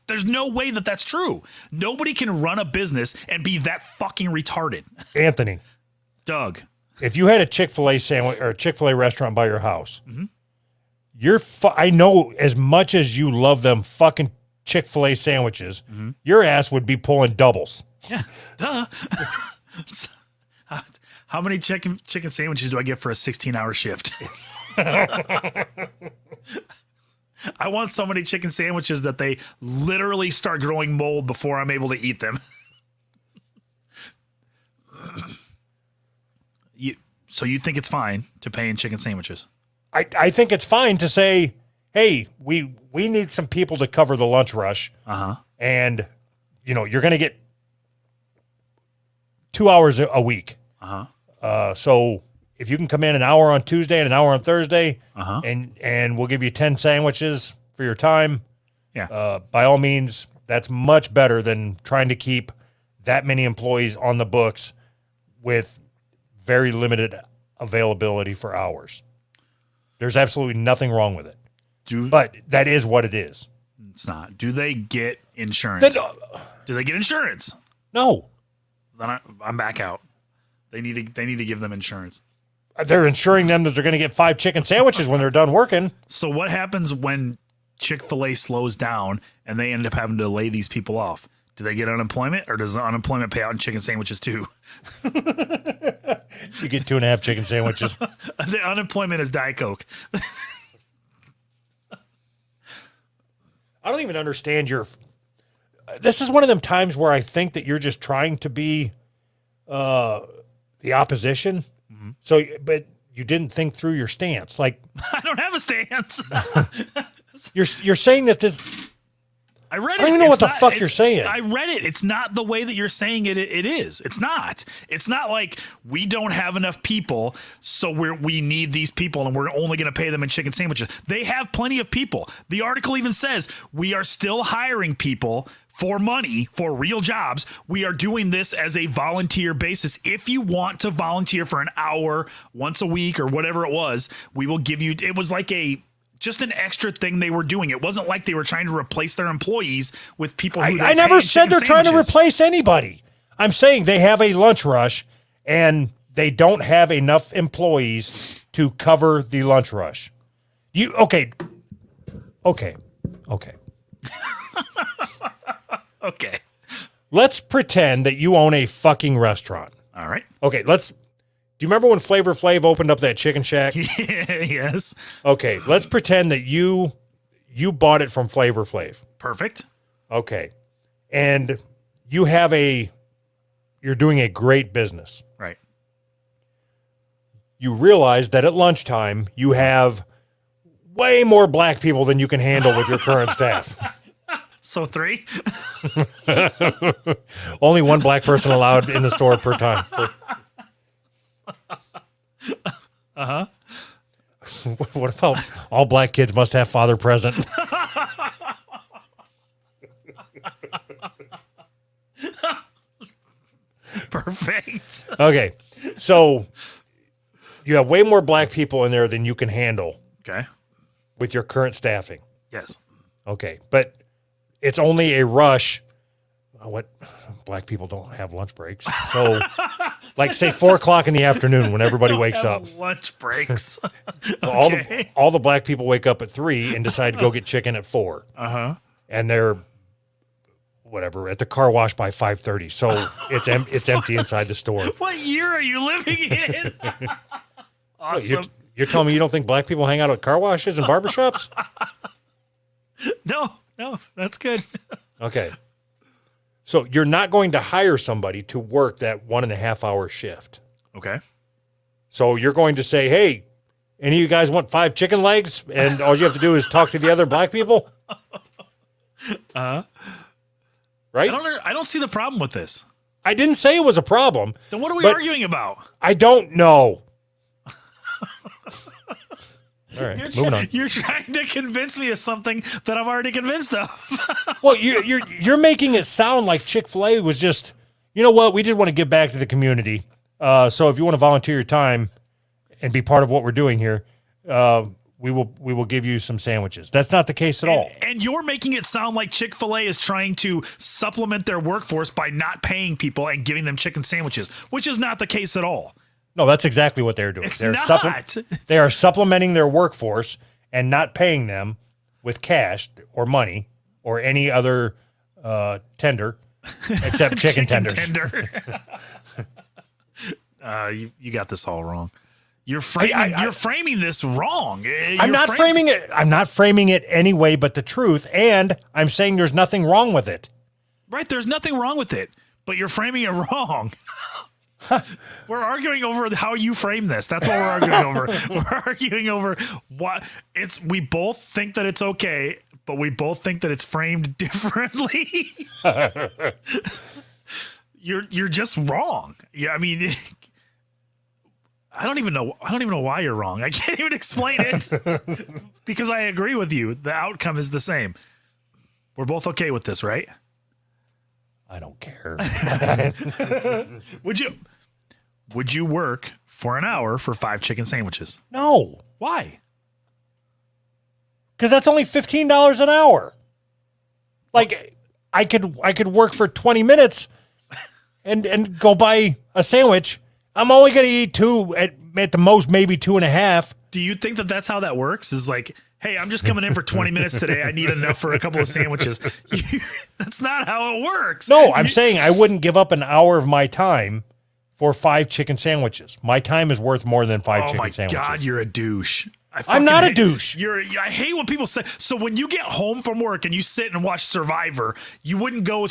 B: There's no way that that's true. Nobody can run a business and be that fucking retarded.
A: Anthony,
B: Doug.
A: if you had a Chick-fil-A sandwich or a Chick-fil-A restaurant by your house,
B: Mm-hmm.
A: I know as much as you love them fucking Chick-fil-A sandwiches, your ass would be pulling doubles.
B: Yeah, duh. How many chicken sandwiches do I get for a 16-hour shift? I want so many chicken sandwiches that they literally start growing mold before I'm able to eat them. So you think it's fine to pay in chicken sandwiches?
A: I think it's fine to say, hey, we need some people to cover the lunch rush.
B: Uh-huh.
A: And, you're going to get 2 hours a week.
B: Uh-huh.
A: So if you can come in an hour on Tuesday and an hour on Thursday,
B: Uh-huh.
A: and we'll give you 10 sandwiches for your time.
B: Yeah.
A: By all means, that's much better than trying to keep that many employees on the books with very limited availability for hours. There's absolutely nothing wrong with it. But that is what it is.
B: It's not. Do they get insurance? Do they get insurance?
A: No.
B: Then I'm back out. They need to give them insurance.
A: They're insuring them that they're going to get 5 chicken sandwiches when they're done working.
B: So what happens when Chick-fil-A slows down and they end up having to lay these people off? Do they get unemployment, or does the unemployment pay out in chicken sandwiches too?
A: You get 2.5 chicken sandwiches.
B: The unemployment is Diet Coke.
A: I don't even understand this is one of them times where I think that you're just trying to be the opposition.
B: Mm-hmm.
A: So, but you didn't think through your stance. Like,
B: I don't have a stance.
A: you're saying that this.
B: I read it.
A: I don't even know
B: It's
A: what the
B: not-
A: fuck
B: it's-
A: you're saying.
B: I read it. It's not the way that you're saying it. It is. It's not. It's not like we don't have enough people, so we need these people, and we're only going to pay them in chicken sandwiches. They have plenty of people. The article even says we are still hiring people for money, for real jobs. We are doing this as a volunteer basis. If you want to volunteer for an hour once a week or whatever it was, we will give you. It was like just an extra thing they were doing. It wasn't like they were trying to replace their employees with people who
A: I never said they're trying to
B: replace.
A: replace anybody. I'm saying they have a lunch rush and they don't have enough employees to cover the lunch rush. Okay.
B: Okay.
A: Let's pretend that you own a fucking restaurant.
B: All right.
A: Okay, do you remember when Flavor Flav opened up that chicken shack?
B: Yes.
A: Okay, let's pretend that you bought it from Flavor Flav.
B: Perfect.
A: Okay. And you're doing a great business.
B: Right.
A: You realize that at lunchtime you have way more black people than you can handle with your current staff.
B: So 3?
A: Only one black person allowed in the store per time.
B: Uh-huh.
A: What about all black kids must have father present?
B: Perfect.
A: Okay. So you have way more black people in there than you can handle
B: Okay.
A: with your current staffing.
B: Yes.
A: Okay. But it's only a rush. What black people don't have lunch breaks. So like say 4:00 in the afternoon when everybody
B: Don't
A: wakes
B: have
A: up.
B: lunch breaks.
A: Well, all the black people wake up at 3 and decide to go get chicken at 4.
B: Uh-huh.
A: And they're whatever at the car wash by 5:30. So it's empty inside the store.
B: What year are you living in? Awesome.
A: You're telling me you don't think black people hang out at car washes and barbershops?
B: No, that's good.
A: Okay. So you're not going to hire somebody to work that 1.5 hour shift.
B: Okay.
A: So you're going to say, hey, any of you guys want 5 chicken legs? And all you have to do is talk to the other black people? Right?
B: I don't see the problem with this.
A: I didn't say it was a problem.
B: Then what are we
A: But-
B: arguing about?
A: I don't know. All right, moving on.
B: You're trying to convince me of something that I'm already convinced of.
A: Well, you're making it sound like Chick-fil-A was just, you know what? We just want to give back to the community. So if you want to volunteer your time and be part of what we're doing here, we will give you some sandwiches. That's not the case at all.
B: And you're making it sound like Chick-fil-A is trying to supplement their workforce by not paying people and giving them chicken sandwiches, which is not the case at all.
A: No, that's exactly what they're doing.
B: It's
A: They're
B: not.
A: They are supplementing their workforce and not paying them with cash or money or any other tender except chicken tenders.
B: Tender. You got this all wrong. You're framing this wrong.
A: I'm not framing it. I'm not framing it any way but the truth, and I'm saying there's nothing wrong with it.
B: Right, there's nothing wrong with it, but you're framing it wrong. We're arguing over how you frame this. That's what we're arguing over. We're arguing over what it's. We both think that it's okay, but we both think that it's framed differently. You're just wrong. Yeah, I mean, I don't even know why you're wrong. I can't even explain it because I agree with you. The outcome is the same. We're both okay with this, right?
A: I don't care.
B: Would you work for an hour for 5 chicken sandwiches?
A: No,
B: Why?
A: because that's only $15 an hour. Like I could work for 20 minutes and go buy a sandwich. I'm only going to eat 2 at the most, maybe 2.5.
B: Do you think that that's how that works? Is like, hey, I'm just coming in for 20 minutes today. I need enough for a couple of sandwiches. That's not how it works.
A: No, I'm saying I wouldn't give up an hour of my time for 5 chicken sandwiches. My time is worth more than 5 chicken sandwiches.
B: Oh my God, you're a douche.
A: I'm not a douche.
B: I hate when people say. So when you get home from work and you sit and watch Survivor, you wouldn't go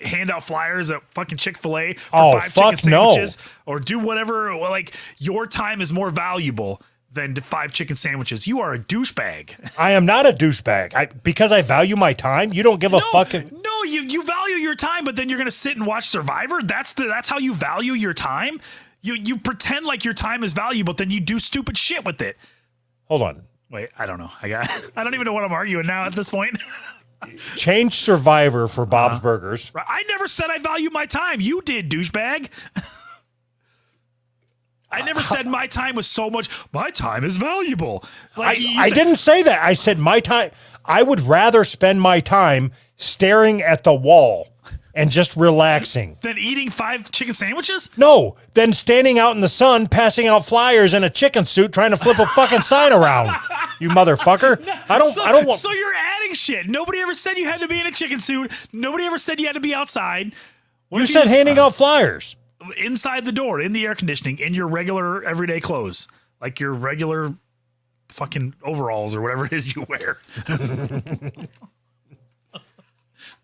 B: hand out flyers at fucking Chick-fil-A for 5 chicken sandwiches, or do whatever. Like your time is more valuable than 5 chicken sandwiches. You are a douchebag.
A: I am not a douchebag. Because I value my time. You don't give a fucking.
B: No, you value your time, but then you're gonna sit and watch Survivor. That's how you value your time. You pretend like your time is valuable, but then you do stupid shit with it.
A: Hold on.
B: Wait, I don't know. I don't even know what I'm arguing now at this point.
A: Change Survivor for Bob's Burgers.
B: I never said I value my time. You did, douchebag. I never said my time was so much. My time is valuable. Like
A: I didn't say that. I said my time. I would rather spend my time staring at the wall and just relaxing.
B: Then eating 5 chicken sandwiches?
A: No, then standing out in the sun, passing out flyers in a chicken suit, trying to flip a fucking sign around. You motherfucker! I don't want.
B: So you're adding shit. Nobody ever said you had to be in a chicken suit. Nobody ever said you had to be outside. What
A: You
B: if
A: said handing out flyers.
B: inside the door, in the air conditioning, in your regular everyday clothes, like your regular fucking overalls or whatever it is you wear.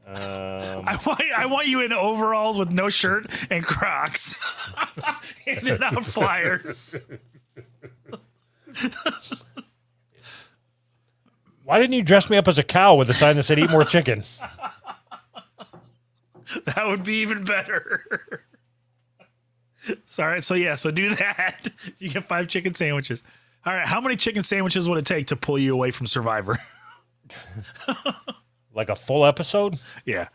B: I want you in overalls with no shirt and Crocs, handing out flyers.
A: Why didn't you dress me up as a cow with a sign that said "Eat more chicken"?
B: That would be even better. Sorry. So yeah, so do that. You get 5 chicken sandwiches. All right. How many chicken sandwiches would it take to pull you away from Survivor?
A: Like a full episode?
B: Yeah.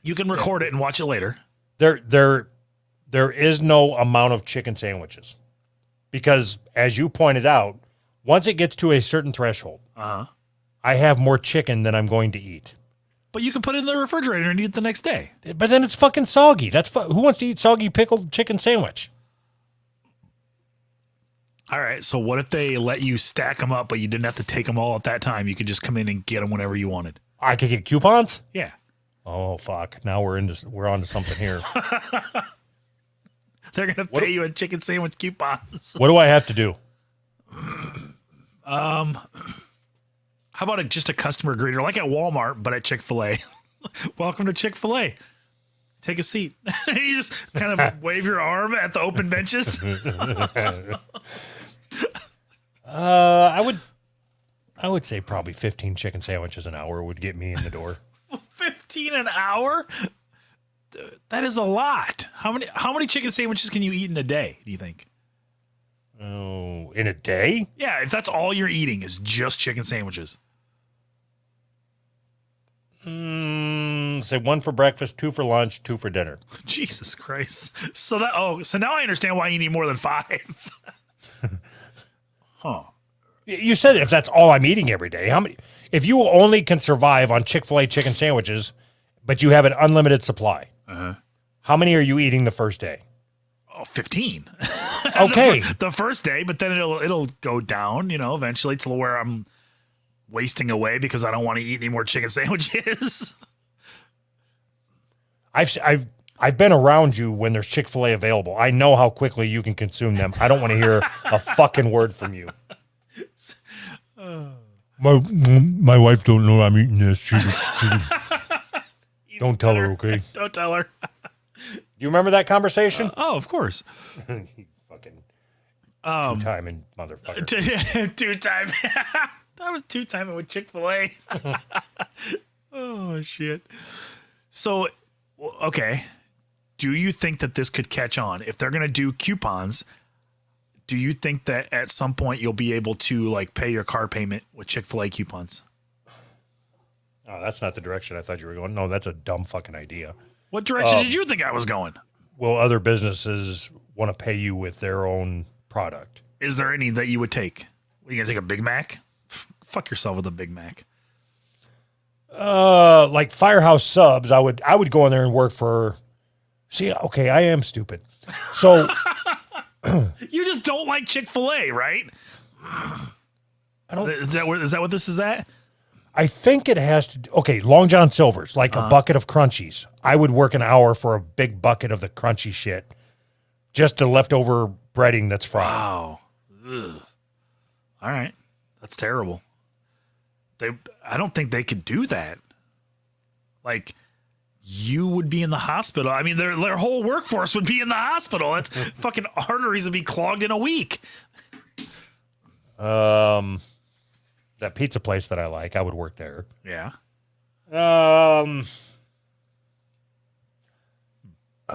B: You can record it and watch it later.
A: There is no amount of chicken sandwiches. Because as you pointed out, once it gets to a certain threshold,
B: Uh-huh.
A: I have more chicken than I'm going to eat.
B: But you can put it in the refrigerator and eat it the next day.
A: But then it's fucking soggy. Who wants to eat soggy pickled chicken sandwich?
B: All right. So what if they let you stack them up, but you didn't have to take them all at that time? You could just come in and get them whenever you wanted.
A: I could get coupons?
B: Yeah.
A: Oh fuck. Now we're on to something here.
B: They're going to pay you in chicken sandwich coupons.
A: What do I have to do?
B: How about just a customer greeter, like at Walmart, but at Chick-fil-A? Welcome to Chick-fil-A. Take a seat. You just kind of wave your arm at the open benches.
A: I would say probably 15 chicken sandwiches an hour would get me in the door.
B: 15 an hour? That is a lot. How many chicken sandwiches can you eat in a day, do you think?
A: Oh, in a day?
B: Yeah, if that's all you're eating is just chicken sandwiches.
A: Say 1 for breakfast, 2 for lunch, 2 for dinner.
B: Jesus Christ. So now I understand why you need more than 5. Huh.
A: You said if that's all I'm eating every day. How many? If you only can survive on Chick-fil-A chicken sandwiches, but you have an unlimited supply, how many are you eating the first day?
B: Oh, 15.
A: Okay.
B: the first day, but then it'll go down, eventually to where I'm wasting away because I don't want to eat any more chicken sandwiches.
A: I've been around you when there's Chick-fil-A available. I know how quickly you can consume them. I don't want to hear a fucking word from you. My wife don't know I'm eating this. Don't tell her, okay?
B: Don't tell her.
A: You remember that conversation?
B: Oh, of course.
A: You fucking two-timing motherfucker.
B: Two-time. I was two-timing with Chick-fil-A. Oh, shit. So, okay. Do you think that this could catch on? If they're going to do coupons, do you think that at some point you'll be able to pay your car payment with Chick-fil-A coupons?
A: Oh, that's not the direction I thought you were going. No, that's a dumb fucking idea.
B: What direction did you think I was going?
A: Will other businesses want to pay you with their own product?
B: Is there any that you would take? Are you going to take a Big Mac? Fuck yourself with a Big Mac.
A: Like Firehouse Subs, I would go in there and work for. See, okay, I am stupid. So
B: you just don't like Chick-fil-A, right?
A: I don't.
B: Is that what this is at?
A: I think it has to. Okay, Long John Silver's, like a bucket of crunchies. I would work an hour for a big bucket of the crunchy shit, just the leftover breading that's fried.
B: Wow. Ugh. All right, that's terrible. I don't think they could do that. Like, you would be in the hospital. I mean, their whole workforce would be in the hospital. That's fucking arteries would be clogged in a week.
A: That pizza place that I like, I would work there.
B: Yeah.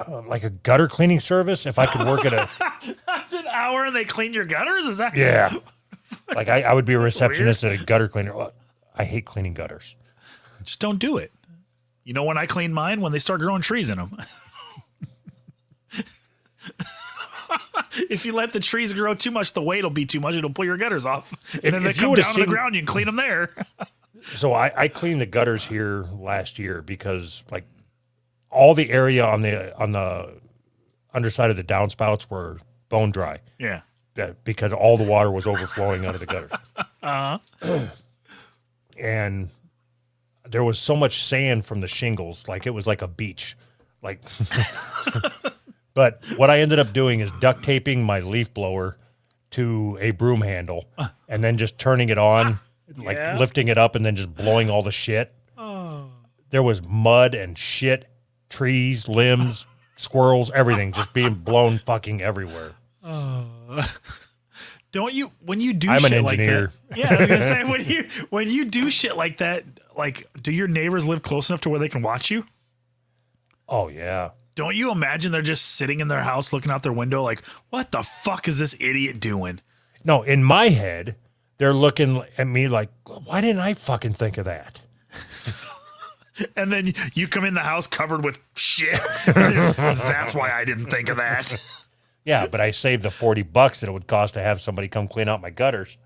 A: Like a gutter cleaning service. If I could work at a
B: An hour and they clean your gutters? Is that?
A: yeah, like I would be a receptionist at a gutter cleaner. I hate cleaning gutters.
B: Just don't do it. You know when I clean mine? When they start growing trees in them. If you let the trees grow too much, the weight will be too much. It'll pull your gutters off. And then they
A: if you
B: come
A: would've
B: down to the
A: seen-
B: ground. You can clean them there.
A: So I cleaned the gutters here last year because like all the area on the underside of the downspouts were bone dry.
B: Yeah.
A: Because all the water was overflowing out of the gutters. And there was so much sand from the shingles, like it was like a beach. Like but what I ended up doing is duct taping my leaf blower to a broom handle and then just turning it on, like
B: Yeah.
A: lifting it up and then just blowing all the shit. There was mud and shit, trees, limbs, squirrels, everything just being blown fucking everywhere.
B: Don't you when you do
A: I'm an
B: shit like
A: engineer.
B: that? Yeah, I was gonna say when you do shit like that, like do your neighbors live close enough to where they can watch you?
A: Oh yeah.
B: Don't you imagine they're just sitting in their house looking out their window like, what the fuck is this idiot doing?
A: No, in my head, they're looking at me like, why didn't I fucking think of that?
B: And then you come in the house covered with shit. That's why I didn't think of that.
A: Yeah, but I saved the $40 that it would cost to have somebody come clean out my gutters.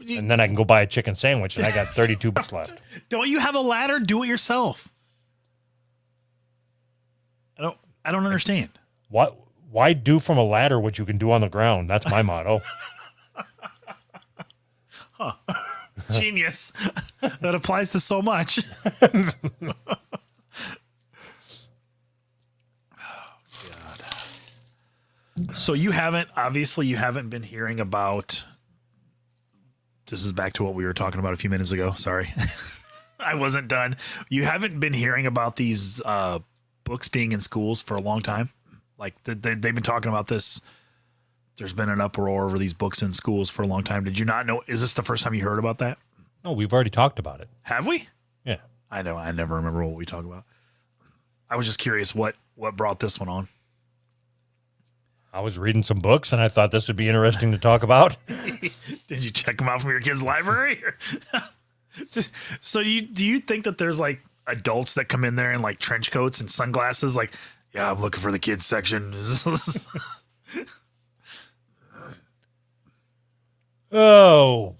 A: And then I can go buy a chicken sandwich and I got $32 left.
B: Don't you have a ladder? Do it yourself. I don't understand.
A: Why do from a ladder what you can do on the ground? That's my motto.
B: Genius. That applies to so much. So you haven't been hearing about, this is back to what we were talking about a few minutes ago. Sorry. I wasn't done. You haven't been hearing about these books being in schools for a long time. Like they've been talking about this. There's been an uproar over these books in schools for a long time. Did you not know? Is this the first time you heard about that?
A: No, we've already talked about it.
B: Have we?
A: Yeah.
B: I know. I never remember what we talked about. I was just curious what brought this one on.
A: I was reading some books and I thought this would be interesting to talk about.
B: Did you check them out from your kid's library? So do you think that there's like adults that come in there in like trench coats and sunglasses? Like, yeah, I'm looking for the kids section.
A: Oh,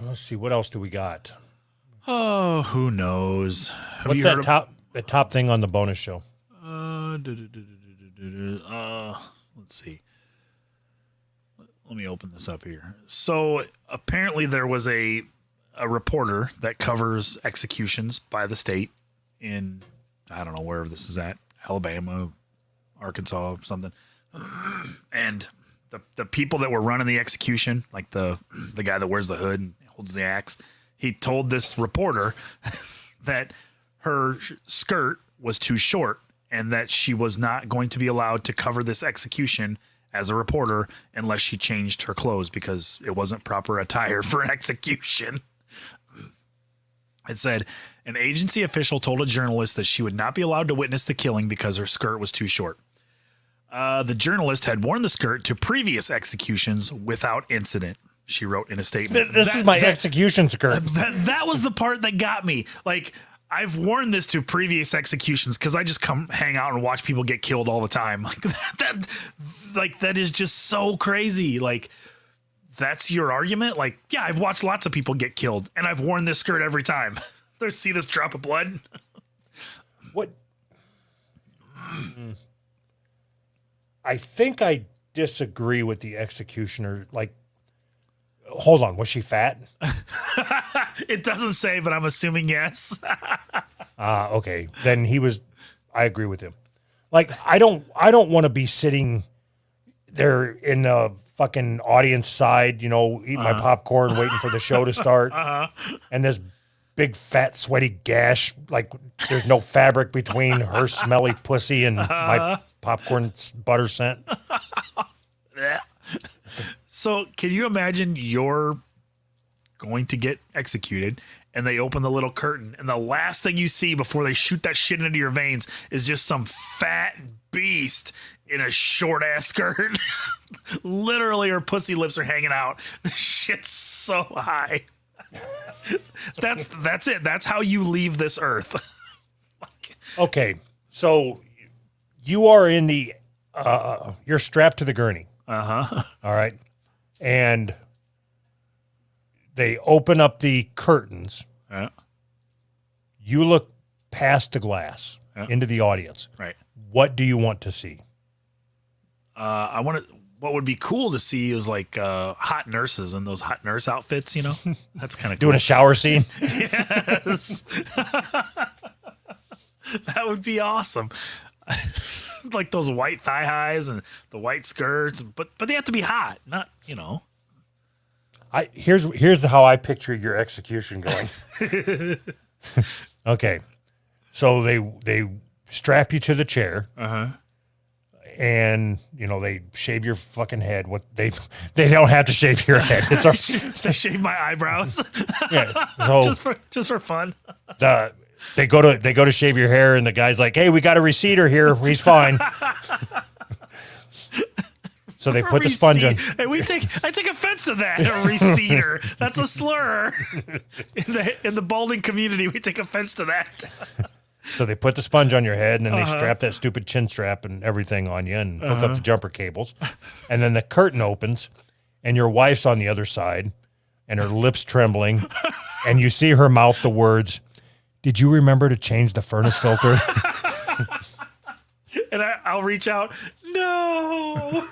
A: let's see. What else do we got?
B: Oh, who knows?
A: What's that top thing on the bonus show?
B: Let's see. Let me open this up here. So apparently there was a reporter that covers executions by the state in, I don't know, wherever this is at, Alabama, Arkansas, something. And the people that were running the execution, like the guy that wears the hood and holds the axe, he told this reporter that her skirt was too short and that she was not going to be allowed to cover this execution as a reporter unless she changed her clothes because it wasn't proper attire for an execution. It said, an agency official told a journalist that she would not be allowed to witness the killing because her skirt was too short. The journalist had worn the skirt to previous executions without incident, she wrote in a statement.
A: This is my execution skirt.
B: That was the part that got me. Like, I've worn this to previous executions because I just come hang out and watch people get killed all the time. Like that is just so crazy. Like, that's your argument? Like, yeah, I've watched lots of people get killed and I've worn this skirt every time. See this drop of blood?
A: What? I think I disagree with the executioner. Like, hold on, was she fat?
B: It doesn't say, but I'm assuming yes.
A: Okay. Then I agree with him. Like, I don't want to be sitting there in the fucking audience side, eating my popcorn, waiting for the show to start. And this big, fat, sweaty gash, like there's no fabric between her smelly pussy and my popcorn butter scent.
B: So can you imagine you're going to get executed and they open the little curtain and the last thing you see before they shoot that shit into your veins is just some fat beast in a short ass skirt. Literally her pussy lips are hanging out. The shit's so high. That's it. That's how you leave this earth.
A: Okay. So you are in the you're strapped to the gurney.
B: Uh-huh.
A: All right. And they open up the curtains.
B: Yeah.
A: You look past the glass into the audience.
B: Right.
A: What do you want to see?
B: What would be cool to see is like hot nurses in those hot nurse outfits, That's kind of cool.
A: Doing a shower scene?
B: Yes. That would be awesome. Like those white thigh highs and the white skirts, but they have to be hot, not,
A: Here's how I picture your execution going. Okay. So they strap you to the chair.
B: Uh-huh.
A: And they shave your fucking head. They don't have to shave your head. It's
B: They shave my eyebrows.
A: yeah. So
B: just for fun.
A: They go to shave your hair, and the guy's like, "Hey, we got a receder here. He's fine." So they put the sponge on.
B: Hey, I take offense to that. A receder. That's a slur. In the balding community, we take offense to that.
A: So they put the sponge on your head, and then they strap that stupid chin strap and everything on you, and hook up the jumper cables, and then the curtain opens, and your wife's on the other side, and her lips trembling, and you see her mouth the words, "Did you remember to change the furnace filter?"
B: And I'll reach out. No.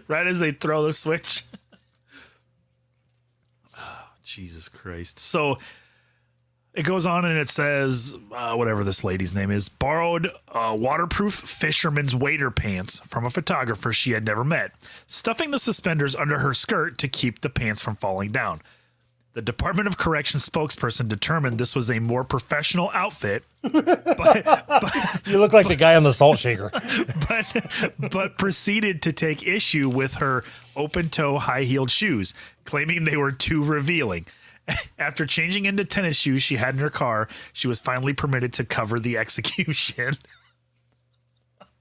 B: Right as they throw the switch. Oh, Jesus Christ. So it goes on and it says, whatever this lady's name is, borrowed waterproof fisherman's wader pants from a photographer she had never met, stuffing the suspenders under her skirt to keep the pants from falling down. The Department of Corrections spokesperson determined this was a more professional outfit,
A: You look like the guy on the salt shaker.
B: but proceeded to take issue with her open-toe high-heeled shoes, claiming they were too revealing. After changing into tennis shoes she had in her car, she was finally permitted to cover the execution.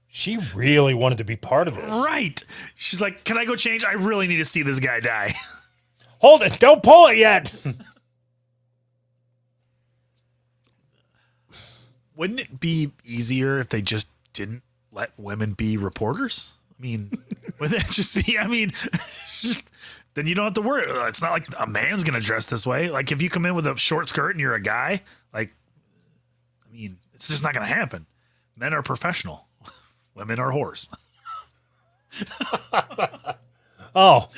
A: She really wanted to be part of this.
B: Right. She's like, "Can I go change? I really need to see this guy die."
A: Hold it. Don't pull it yet.
B: Wouldn't it be easier if they just didn't let women be reporters? I mean, would that just be, then you don't have to worry. It's not like a man's going to dress this way. Like if you come in with a short skirt and you're a guy, it's just not going to happen. Men are professional. Women are whores.
A: Oh.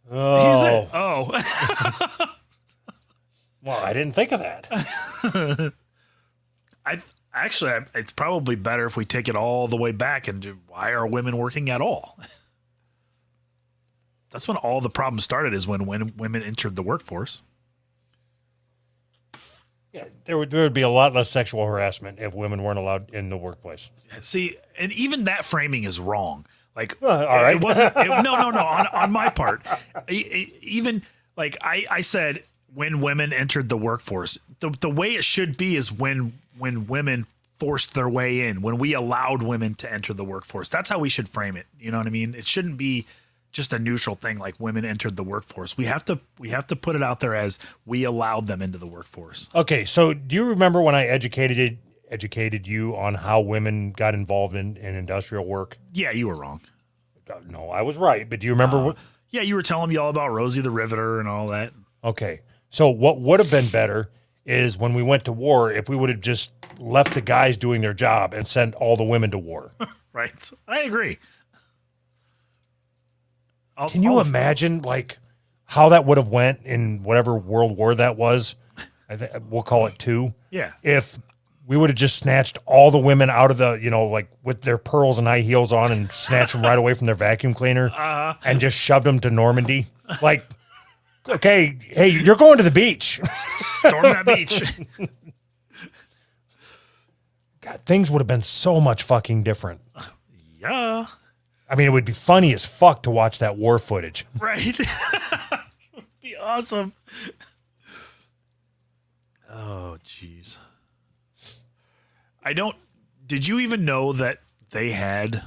A: Oh.
B: Oh.
A: Well, I didn't think of that.
B: It's probably better if we take it all the way back and why are women working at all? That's when all the problems started, is when women entered the workforce.
A: Yeah, there would be a lot less sexual harassment if women weren't allowed in the workplace.
B: See, and even that framing is wrong. Like,
A: all right.
B: It wasn't. No. On my part, even like I said, when women entered the workforce, the way it should be is when women forced their way in, when we allowed women to enter the workforce. That's how we should frame it. You know what I mean? It shouldn't be just a neutral thing like women entered the workforce. We have to put it out there as we allowed them into the workforce.
A: Okay, so do you remember when I educated you on how women got involved in industrial work?
B: Yeah, you were wrong.
A: No, I was right. But do you remember what?
B: Yeah, you were telling me all about Rosie the Riveter and all that.
A: Okay, so what would have been better is when we went to war, if we would have just left the guys doing their job and sent all the women to war.
B: Right. I agree.
A: Can you imagine like how that would have went in whatever world war that was? I think we'll call it 2.
B: Yeah.
A: If we would have just snatched all the women out of the, like with their pearls and high heels on and snatched them right away from their vacuum cleaner and just shoved them to Normandy. Like, okay, hey, you're going to the beach.
B: Storm that beach.
A: God, things would have been so much fucking different.
B: Yeah.
A: I mean, it would be funny as fuck to watch that war footage.
B: Right. It would be awesome. Oh, jeez. Did you even know that they had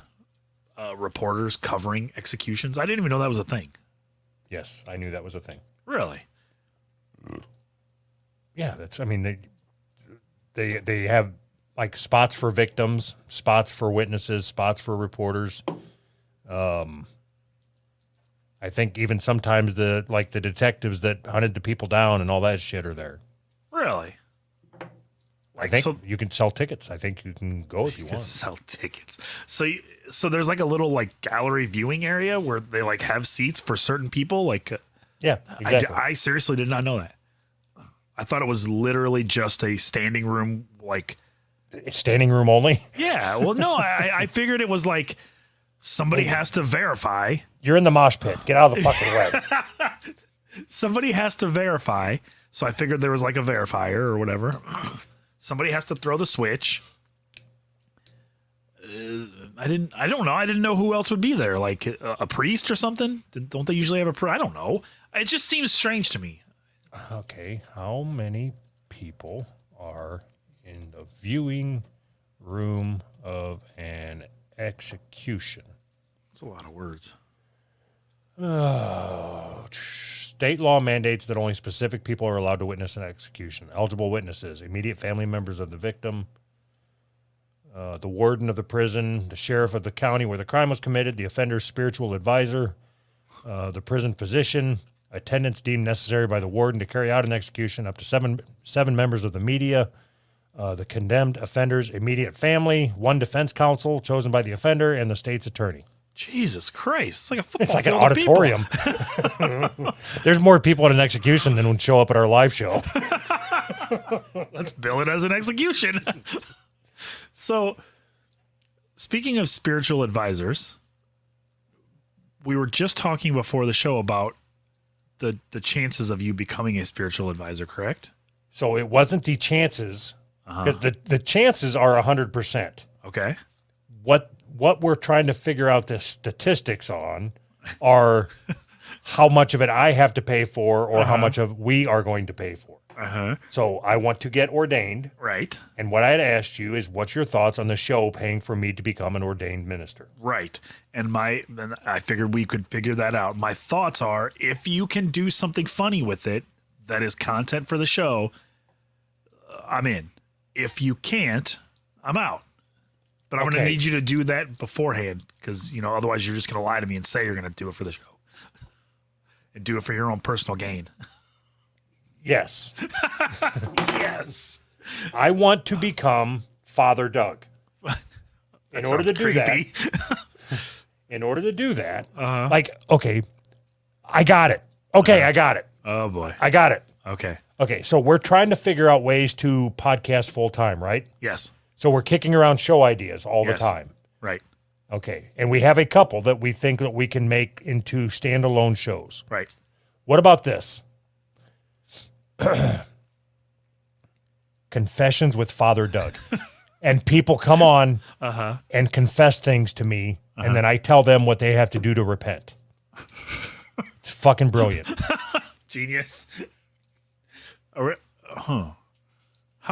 B: reporters covering executions? I didn't even know that was a thing.
A: Yes, I knew that was a thing.
B: Really?
A: Yeah, they have like spots for victims, spots for witnesses, spots for reporters. I think even sometimes the detectives that hunted the people down and all that shit are there.
B: Really?
A: I think you can sell tickets. I think you can go if you want.
B: Sell tickets. So there's like a little like gallery viewing area where they like have seats for certain people. Like,
A: yeah, exactly.
B: I seriously did not know that. I thought it was literally just a standing room. Like,
A: standing room only.
B: Yeah. Well, no, I figured it was like somebody has to verify.
A: You're in the mosh pit. Get out of the fucking way.
B: Somebody has to verify. So I figured there was like a verifier or whatever. Somebody has to throw the switch. I don't know. I didn't know who else would be there. Like a priest or something. Don't they usually have a priest? I don't know. It just seems strange to me.
A: Okay, how many people are in the viewing room of an execution?
B: That's a lot of words.
A: State law mandates that only specific people are allowed to witness an execution. Eligible witnesses, immediate family members of the victim, the warden of the prison, the sheriff of the county where the crime was committed, the offender's spiritual advisor, the prison physician, attendance deemed necessary by the warden to carry out an execution, up to seven members of the media, the condemned offender's immediate family, one defense counsel chosen by the offender, and the state's attorney.
B: Jesus Christ. It's like a football
A: It's like an
B: field of people.
A: auditorium. There's more people at an execution than would show up at our live show.
B: Let's bill it as an execution. So, speaking of spiritual advisors, we were just talking before the show about the chances of you becoming a spiritual advisor, correct?
A: So it wasn't the chances, because the chances are 100%.
B: Okay.
A: What we're trying to figure out the statistics on are how much of it I have to pay for or how much of we are going to pay for. So I want to get ordained.
B: Right.
A: And what I had asked you is, what's your thoughts on the show paying for me to become an ordained minister?
B: Right. And I figured we could figure that out. My thoughts are, if you can do something funny with it that is content for the show, I'm in. If you can't, I'm out. But I'm going to
A: Okay.
B: need you to do that beforehand, because, otherwise you're just going to lie to me and say you're going to do it for the show and do it for your own personal gain.
A: Yes.
B: Yes.
A: I want to become Father Doug. In order to
B: Sounds
A: do
B: creepy.
A: that, like, okay, I got it. Okay, I got it.
B: Oh boy.
A: I got it.
B: Okay.
A: Okay, so we're trying to figure out ways to podcast full time, right?
B: Yes.
A: So we're kicking around show ideas all the
B: Yes.
A: time.
B: Right.
A: Okay, and we have a couple that we think that we can make into standalone shows.
B: Right.
A: What about this? Confessions with Father Doug. And people come on and confess things to me, and then I tell them what they have to do to repent. It's fucking brilliant.
B: Genius. How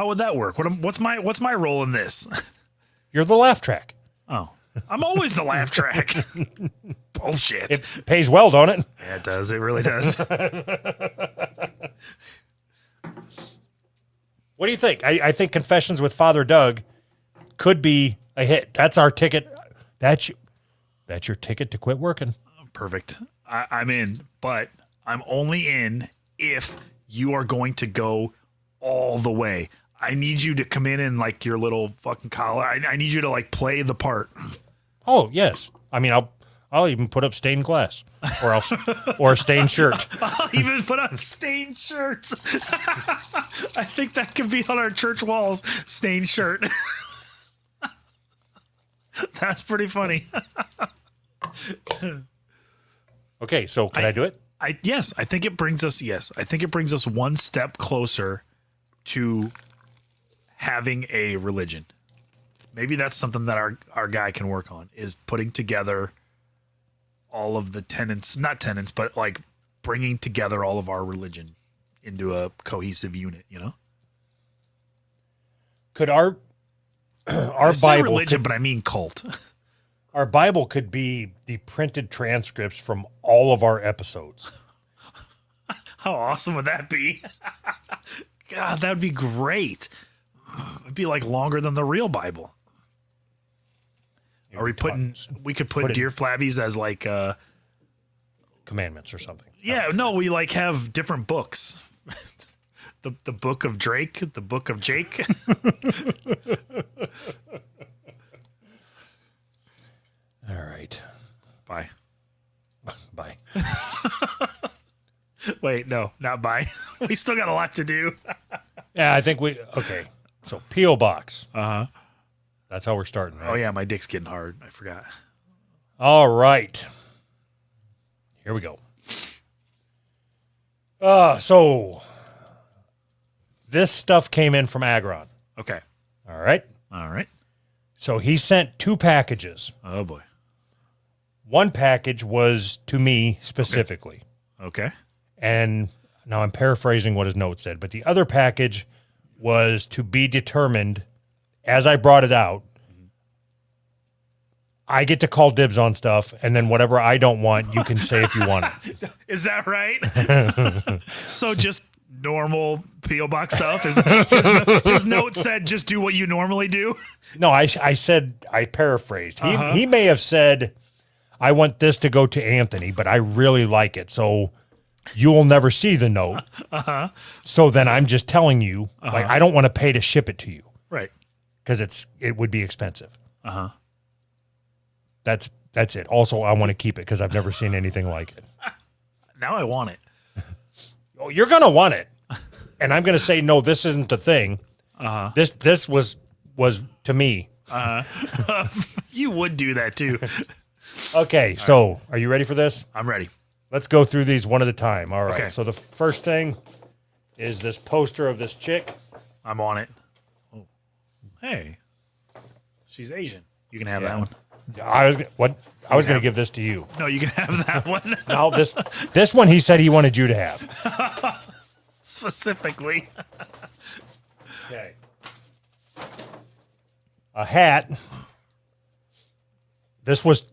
B: would that work? What's my role in this?
A: You're the laugh track.
B: Oh, I'm always the laugh track. Bullshit.
A: It pays well, don't it?
B: Yeah, it does. It really does.
A: What do you think? I think Confessions with Father Doug could be a hit. That's our ticket. That's your ticket to quit working.
B: Perfect. I'm in, but I'm only in if you are going to go all the way. I need you to come in like your little fucking collar. I need you to like play the part.
A: Oh yes. I mean, I'll even put up stained glass, or a stained shirt.
B: I'll even put on stained shirts. I think that could be on our church walls. Stained shirt. That's pretty funny.
A: Okay, so can I do it?
B: Yes, I think it brings us one step closer to having a religion. Maybe that's something that our guy can work on, is putting together all of the not tenets, but like bringing together all of our religion into a cohesive unit,
A: Could our
B: I say
A: Bible
B: religion, but I mean cult.
A: our Bible could be the printed transcripts from all of our episodes?
B: How awesome would that be? God, that would be great. It'd be like longer than the real Bible. Are we we could put Dear Flabbies as like
A: commandments or something?
B: yeah, no, we like have different books. The book of Drake, the book of Jake.
A: All right.
B: Bye.
A: Bye.
B: Wait, no, not bye. We still got a lot to do.
A: Yeah, I think okay. So P.O. Box.
B: Uh-huh.
A: That's how we're starting, right?
B: Oh yeah, my dick's getting hard. I forgot.
A: All right. Here we go. So this stuff came in from Agron.
B: Okay.
A: All right.
B: All right.
A: So he sent 2 packages.
B: Oh boy.
A: One package was to me specifically,
B: Okay.
A: And now I'm paraphrasing what his note said, but the other package was to be determined as I brought it out. I get to call dibs on stuff, and then whatever I don't want, you can say if you want it.
B: Is that right? So just normal P.O. Box stuff? His note said just do what you normally do?
A: No, I said, I paraphrased. He may have said, I want this to go to Anthony, but I really like it. So you will never see the note. So then I'm just telling you, like, I don't want to pay to ship it to you.
B: Right.
A: Because it would be expensive. That's it. Also, I want to keep it because I've never seen anything like it.
B: Now I want it.
A: Oh, you're gonna want it, and I'm gonna say no. This isn't the thing. This was to me.
B: You would do that too.
A: Okay, so are you ready for this?
B: I'm ready.
A: Let's go through these one at a time. All right.
B: Okay.
A: So the first thing is this poster of this chick.
B: I'm on it. Oh, hey, she's Asian. You can have that one.
A: I was going to give this to you.
B: No, you can have that one.
A: No, this one he said he wanted you to have.
B: Specifically.
A: Okay. A hat. This was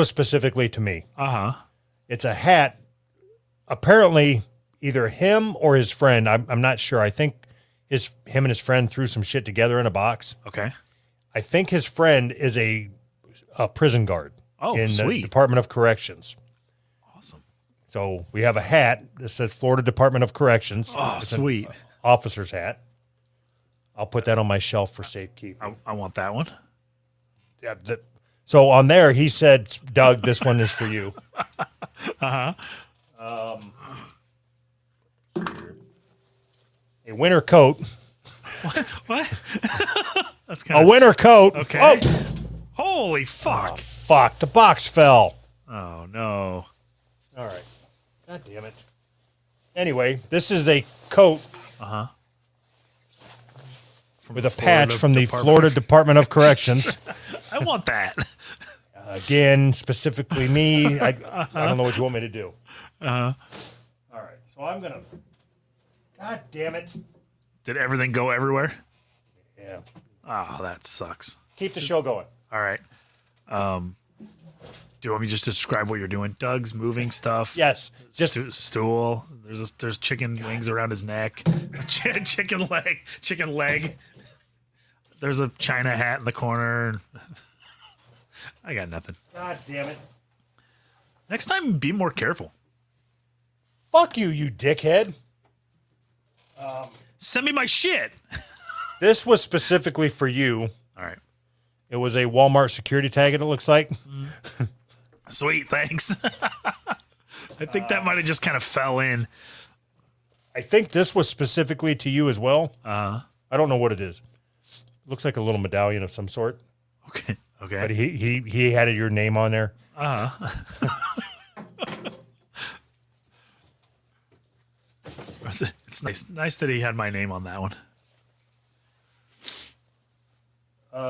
A: specifically to me. It's a hat. Apparently, either him or his friend. I'm not sure. I think him and his friend threw some shit together in a box.
B: Okay.
A: I think his friend is a prison guard in
B: sweet.
A: the Department of Corrections.
B: Awesome.
A: So we have a hat that says Florida Department of Corrections.
B: Oh,
A: It's
B: sweet.
A: an officer's hat. I'll put that on my shelf for safekeeping.
B: I want that one.
A: Yeah, so on there, he said, Doug, this one is for you. A winter coat.
B: What? That's
A: A winter coat.
B: Okay.
A: Oh,
B: Holy fuck.
A: fuck. The box fell.
B: Oh, no.
A: All right. God damn it. Anyway, this is a coat with a patch from the Florida Department of Corrections.
B: I want that.
A: Again, specifically me. I don't know what you want me to do. All right. So I'm going to. God damn it.
B: Did everything go everywhere?
A: Yeah.
B: Oh, that sucks.
A: Keep the show going.
B: All right. Do you want me just to describe what you're doing? Doug's moving stuff.
A: Yes. Just
B: Stool. There's chicken wings around his neck. Chicken leg. There's a China hat in the corner. I got nothing.
A: God damn it.
B: Next time, be more careful.
A: Fuck you, you dickhead.
B: Send me my shit.
A: This was specifically for you.
B: All right.
A: It was a Walmart security tag, it looks like.
B: Sweet, thanks. I think that might have just kind of fell in.
A: I think this was specifically to you as well. I don't know what it is. Looks like a little medallion of some sort.
B: Okay.
A: But he had your name on there.
B: It's nice that he had my name on that one.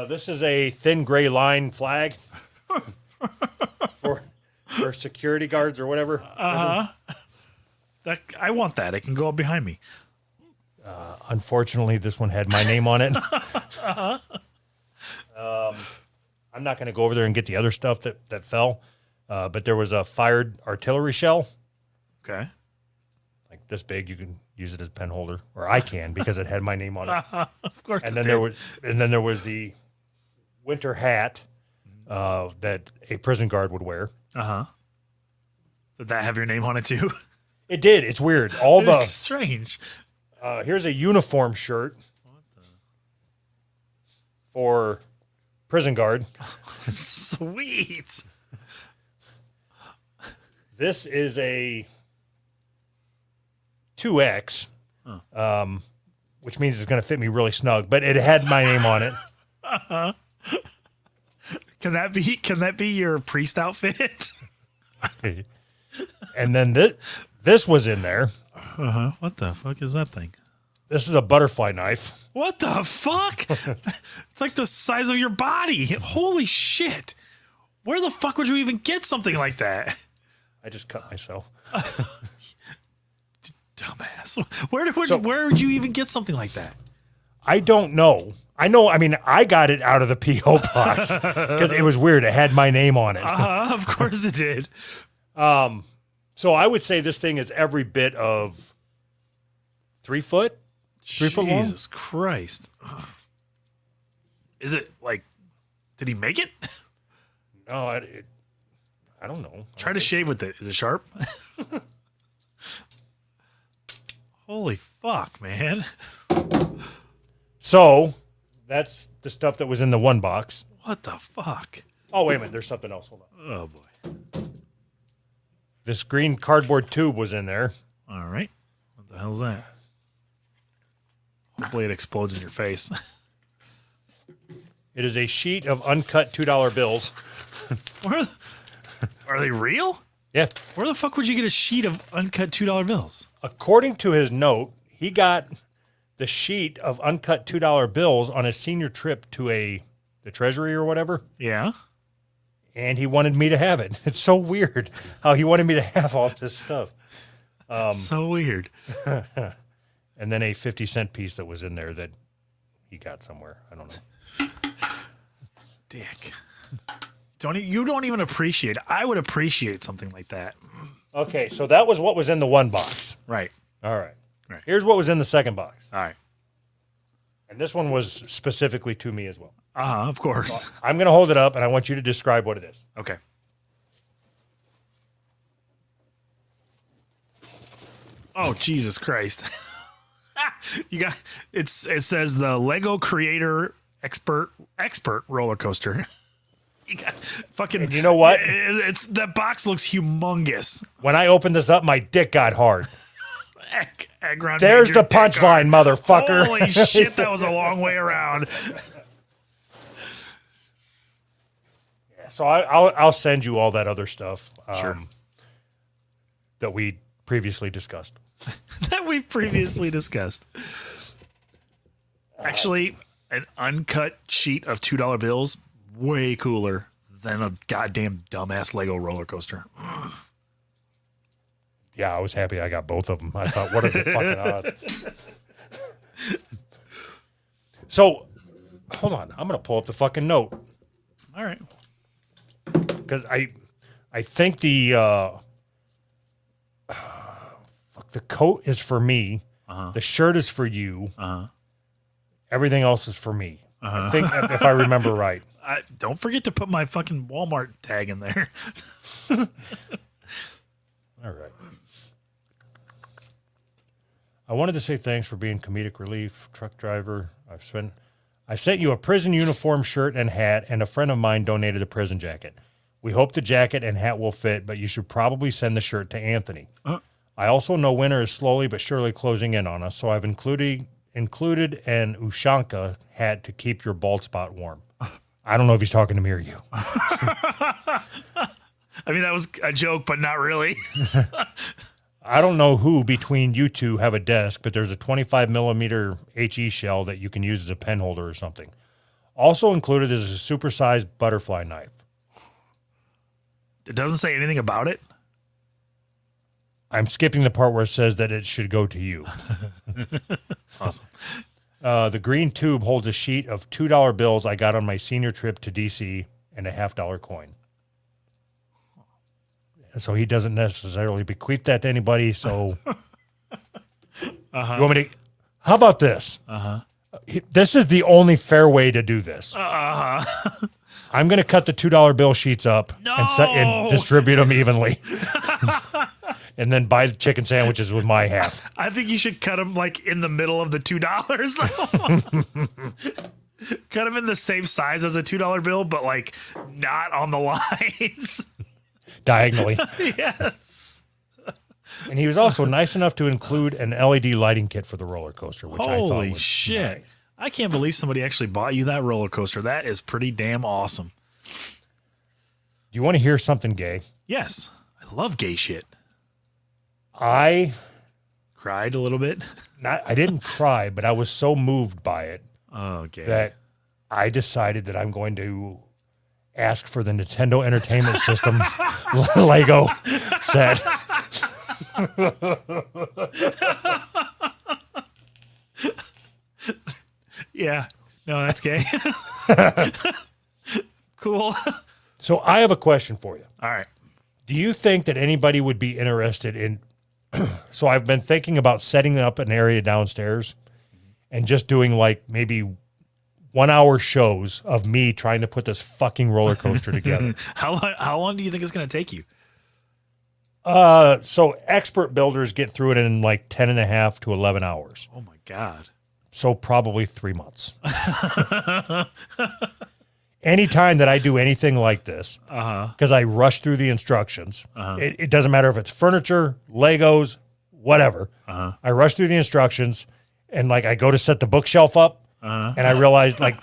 A: This is a thin gray line flag for security guards or whatever.
B: That I want that. It can go up behind me.
A: Unfortunately, this one had my name on it. I'm not going to go over there and get the other stuff that fell, but there was a fired artillery shell.
B: Okay.
A: Like this big, you can use it as a pen holder, or I can because it had my name on it.
B: Of course.
A: And then there was the winter hat that a prison guard would wear.
B: Did that have your name on it too?
A: It did. It's weird.
B: It's strange.
A: Here's a uniform shirt for prison guard.
B: Sweet.
A: This is a 2X, which means it's going to fit me really snug, but it had my name on it.
B: Can that be your priest outfit?
A: And then this was in there.
B: What the fuck is that thing?
A: This is a butterfly knife.
B: What the fuck? It's like the size of your body. Holy shit. Where the fuck would you even get something like that?
A: I just cut myself.
B: Dumbass. Where would you even get something like that?
A: I don't know. I mean, I got it out of the P.O. box because it was weird. It had my name on it.
B: Of course it did.
A: So I would say this thing is every bit of 3 foot. 3 foot long?
B: Jesus Christ. Ugh. Is it like, did he make it?
A: No, I don't know.
B: Try to shave with it. Is it sharp? Holy fuck, man.
A: So that's the stuff that was in the one box.
B: What the fuck?
A: Oh, wait a minute. There's something else. Hold on.
B: Oh, boy.
A: This green cardboard tube was in there.
B: All right. What the hell's that? Hopefully it explodes in your face.
A: It is a sheet of uncut $2 bills.
B: Are they real?
A: Yeah.
B: Where the fuck would you get a sheet of uncut $2 bills?
A: According to his note, he got the sheet of uncut $2 bills on his senior trip to the Treasury or whatever.
B: Yeah.
A: And he wanted me to have it. It's so weird how he wanted me to have all this stuff.
B: So weird.
A: And then a 50-cent piece that was in there that he got somewhere. I don't know.
B: Dick. You don't even appreciate it. I would appreciate something like that.
A: Okay, so that was what was in the one box.
B: Right.
A: All right.
B: Right.
A: Here's what was in the second box.
B: All right.
A: And this one was specifically to me as well.
B: Of course.
A: I'm going to hold it up, and I want you to describe what it is.
B: Okay. Oh, Jesus Christ. It says the Lego Creator Expert roller coaster. You got fucking.
A: And you know what?
B: That box looks humongous.
A: When I opened this up, my dick got hard.
B: Agron
A: There's the punchline, motherfucker.
B: Holy shit, that was a long way around.
A: So I'll send you all that other stuff
B: Sure.
A: that we previously discussed.
B: Actually, an uncut sheet of $2 bills, way cooler than a goddamn dumbass Lego roller coaster.
A: Yeah, I was happy I got both of them. I thought, what are the fucking odds? So, hold on. I'm going to pull up the fucking note.
B: All right.
A: Because I think the coat is for me. The shirt is for you. Everything else is for me. I think if I remember right.
B: Don't forget to put my fucking Walmart tag in there.
A: All right. I wanted to say thanks for being comedic relief, truck driver. I sent you a prison uniform shirt and hat, and a friend of mine donated a prison jacket. We hope the jacket and hat will fit, but you should probably send the shirt to Anthony. I also know winter is slowly but surely closing in on us, so I've included an Ushanka hat to keep your bald spot warm. I don't know if he's talking to me or you.
B: I mean, that was a joke, but not really.
A: I don't know who between you two have a desk, but there's a 25 millimeter HE shell that you can use as a pen holder or something. Also included is a supersized butterfly knife.
B: It doesn't say anything about it.
A: I'm skipping the part where it says that it should go to you.
B: Awesome.
A: The green tube holds a sheet of $2 bills I got on my senior trip to DC and a $50 coin. So he doesn't necessarily bequeath that to anybody. So you want me to? How about this? This is the only fair way to do this. I'm going to cut the $2 bill sheets up and distribute them evenly. And then buy the chicken sandwiches with my half.
B: I think you should cut them like in the middle of the $2. Cut them in the same size as a $2 bill, but like not on the lines.
A: Diagonally.
B: Yes.
A: And he was also nice enough to include an LED lighting kit for the roller coaster, which I thought
B: Holy
A: was
B: shit.
A: nice.
B: I can't believe somebody actually bought you that roller coaster. That is pretty damn awesome.
A: Do you want to hear something gay?
B: Yes. I love gay shit.
A: I
B: Cried a little bit.
A: I didn't cry, but I was so moved by it
B: Okay.
A: that I decided that I'm going to ask for the Nintendo Entertainment System Lego set.
B: Yeah. No, that's gay. Cool.
A: So I have a question for you.
B: All right.
A: Do you think that anybody would be interested in? So I've been thinking about setting up an area downstairs and just doing like maybe 1 hour shows of me trying to put this fucking roller coaster together.
B: How long do you think it's going to take you?
A: So expert builders get through it in like 10 and a half to 11 hours.
B: Oh my God.
A: So probably 3 months. Anytime that I do anything like this, because I rush through the instructions, it doesn't matter if it's furniture, Legos, whatever. I rush through the instructions and like I go to set the bookshelf up and I realize like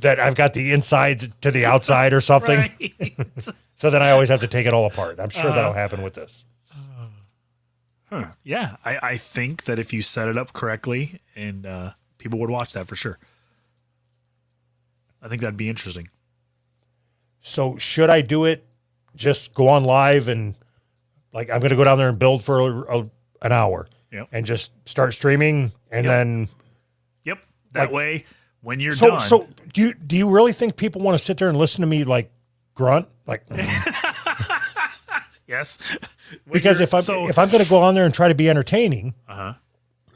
A: that I've got the insides to the outside or something.
B: Right.
A: So then I always have to take it all apart. I'm sure that'll happen with this.
B: Huh. Yeah. I think that if you set it up correctly and people would watch that for sure. I think that'd be interesting.
A: So should I do it? Just go on live and like I'm going to go down there and build for an hour and just start streaming and then.
B: Yep. That
A: like,
B: way, when you're
A: so,
B: done.
A: So do you really think people want to sit there and listen to me like grunt? Like,
B: yes.
A: Because if I'm going to go on there and try to be entertaining,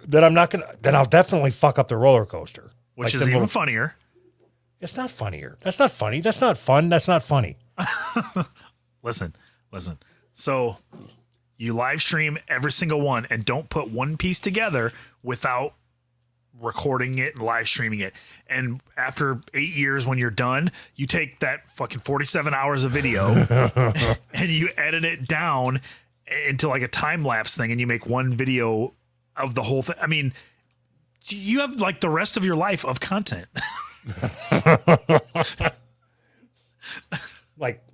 A: then I'm not going to. Then I'll definitely fuck up the roller coaster,
B: which
A: like
B: is even funnier.
A: It's not funnier. That's not funny. That's not fun. That's not funny.
B: Listen. So you live stream every single one and don't put one piece together without recording it and live streaming it. And after 8 years, when you're done, you take that fucking 47 hours of video and you edit it down into like a time lapse thing and you make one video of the whole thing. I mean, you have like the rest of your life of content.
A: Like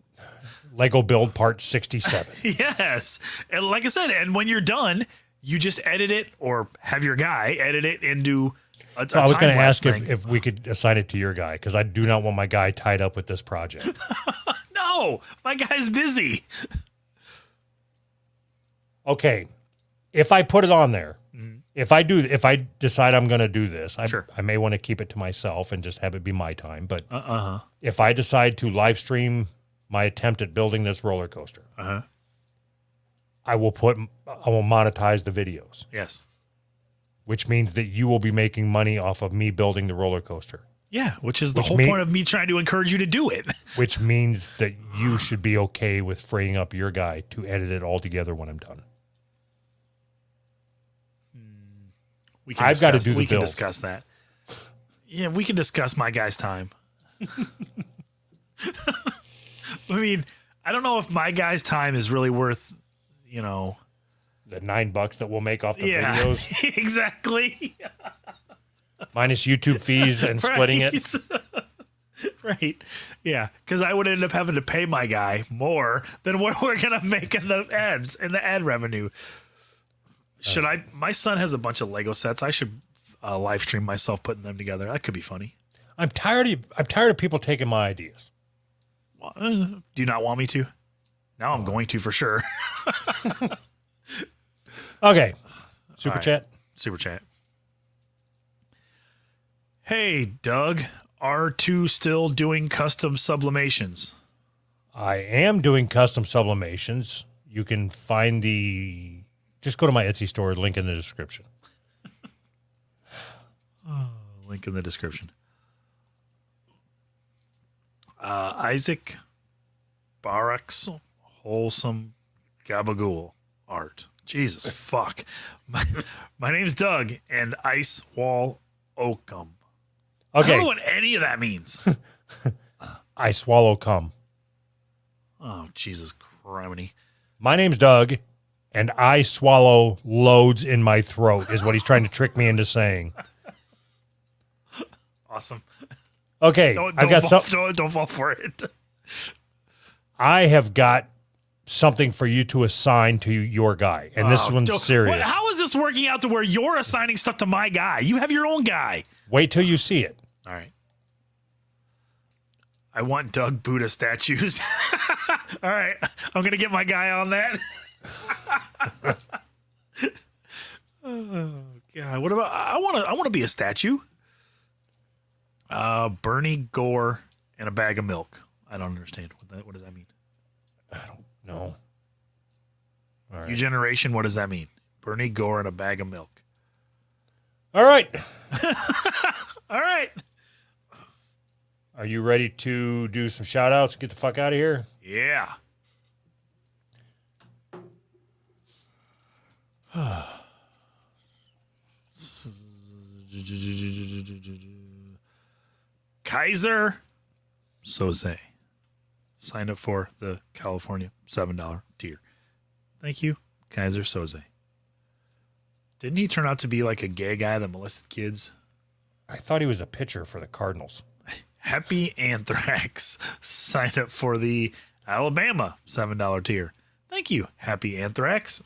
A: Lego Build Part 67.
B: Yes. And like I said, and when you're done, you just edit it or have your guy edit it into a
A: So I was going to
B: time-lapse
A: ask
B: thing.
A: if we could assign it to your guy because I do not want my guy tied up with this project.
B: No, my guy's busy.
A: Okay. If I put it on there, if I decide I'm going to do this,
B: Sure.
A: I may want to keep it to myself and just have it be my time. But if I decide to live stream my attempt at building this roller coaster, I will monetize the videos,
B: Yes.
A: which means that you will be making money off of me building the roller coaster,
B: Yeah, which is the
A: Which
B: whole
A: mean-
B: point of me trying to encourage you to do it.
A: which means that you should be okay with freeing up your guy to edit it all together when I'm done.
B: We can
A: I've got to
B: discuss-
A: do the
B: We can
A: build.
B: discuss that. Yeah, we can discuss my guy's time. I mean, I don't know if my guy's time is really worth,
A: The $9 that we'll make off the videos,
B: exactly.
A: minus YouTube fees and splitting it.
B: Right. Yeah. Because I would end up having to pay my guy more than what we're going to make in the ads and the ad revenue. Should I? My son has a bunch of Lego sets. I should live stream myself putting them together. That could be funny.
A: I'm tired of people taking my ideas.
B: Do you not want me to? Now I'm going to for sure.
A: Okay. Super
B: All right.
A: chat.
B: Super chat. Hey, Doug. R2 still doing custom sublimations?
A: I am doing custom sublimations. You can find just go to my Etsy store, link in the description.
B: Link in the description. Isaac Barak's Wholesome Gabagool art. Jesus fuck. My name's Doug and Ice Wall Oakham. I don't know
A: Okay.
B: what any of that means.
A: I swallow cum.
B: Oh, Jesus criminy.
A: My name's Doug, and I swallow loads in my throat, is what he's trying to trick me into saying.
B: Awesome.
A: Okay.
B: Don't fall for it.
A: I have got something for you to assign to your guy, and this one's serious.
B: How is this working out to where you're assigning stuff to my guy? You have your own guy.
A: Wait till you see it.
B: All right. I want Doug Buddha statues. All right. I'm going to get my guy on that. Oh God! What about? I want to be a statue. Bernie Gore and a bag of milk. I don't understand what does that mean.
A: I don't know. All right.
B: New generation. What does that mean? Bernie Gore and a bag of milk.
A: All right.
B: All right.
A: Are you ready to do some shout outs? Get the fuck out of here.
B: Yeah. Kaiser Soze signed up for the California $7 tier. Thank you, Kaiser Soze. Didn't he turn out to be like a gay guy that molested kids?
A: I thought he was a pitcher for the Cardinals.
B: Happy Anthrax signed up for the Alabama $7 tier. Thank you, Happy Anthrax.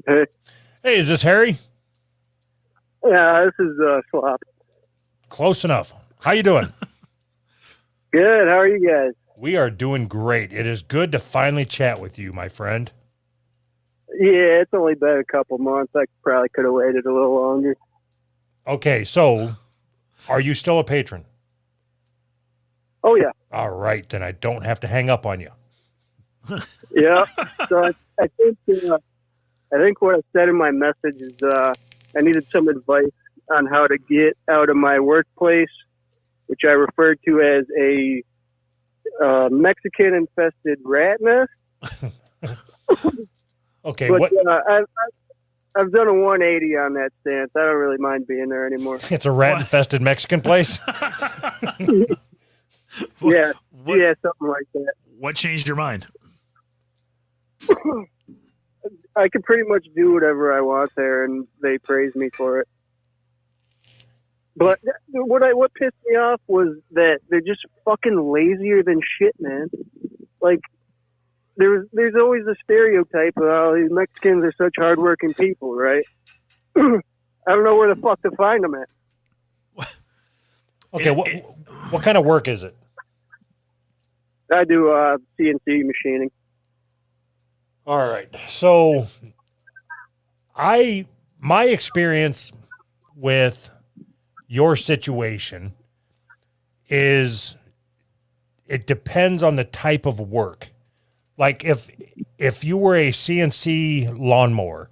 C: Hey,
A: Hey, is this Harry?
C: yeah, this is Slop.
A: Close enough. How you doing?
C: Good. How are you guys?
A: We are doing great. It is good to finally chat with you, my friend.
C: Yeah, it's only been a couple months. I probably could have waited a little longer.
A: Okay, so are you still a patron?
C: Oh yeah,
A: All right, then I don't have to hang up on you.
C: yeah. So I think what I said in my message is I needed some advice on how to get out of my workplace, which I referred to as a Mexican-infested rat nest.
A: Okay,
C: But
A: what?
C: I've done a 180 on that stance. I don't really mind being there anymore.
A: It's a rat-infested Mexican place.
C: Yeah,
B: What,
C: yeah, something like that.
B: what changed your mind?
C: I can pretty much do whatever I want there, and they praise me for it. But what pissed me off was that they're just fucking lazier than shit, man. Like there's always a stereotype of how these Mexicans are such hardworking people, right? I don't know where the fuck to find them at.
A: Okay, what kind of work is it?
C: I do CNC machining.
A: All right. So my experience with your situation is it depends on the type of work. Like if you were a CNC lawnmower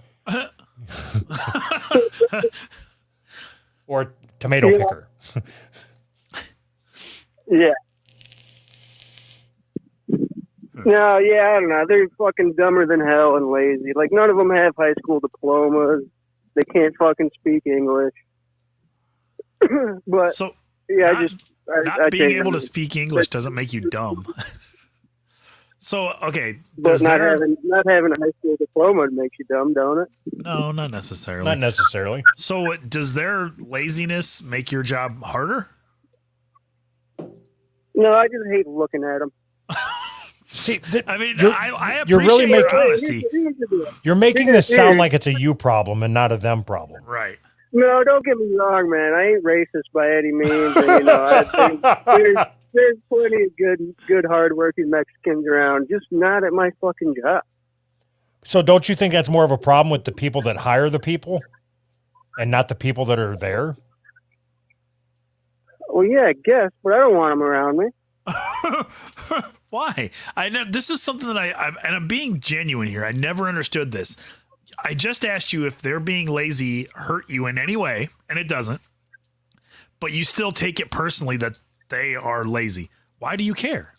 A: or tomato picker.
C: Yeah. No, yeah, I don't know. They're fucking dumber than hell and lazy. Like, none of them have high school diplomas. They can't fucking speak English. But,
B: So
C: yeah,
B: not, not
C: I
B: being
C: take
B: able to
C: them.
B: speak English doesn't make you dumb. So okay,
C: But
B: does
C: not
B: there,
C: having a high school diploma makes you dumb, don't it?
B: no, not necessarily.
A: Not necessarily.
B: So does their laziness make your job harder?
C: No, I just hate looking at them.
A: See,
B: I mean,
A: You're-
B: I appreciate
A: you're really
B: your
A: making-
B: honesty.
A: you're making this sound like it's a you problem and not a them problem.
B: Right.
C: No, don't get me wrong, man. I ain't racist by any means. And, you know, there's plenty of good, hardworking Mexicans around, just not at my fucking job.
A: So don't you think that's more of a problem with the people that hire the people and not the people that are there?
C: Well, yeah, I guess, but I don't want them around me.
B: Why? I know this is something that and I'm being genuine here. I never understood this. I just asked you if they're being lazy hurt you in any way, and it doesn't. But you still take it personally that they are lazy. Why do you care?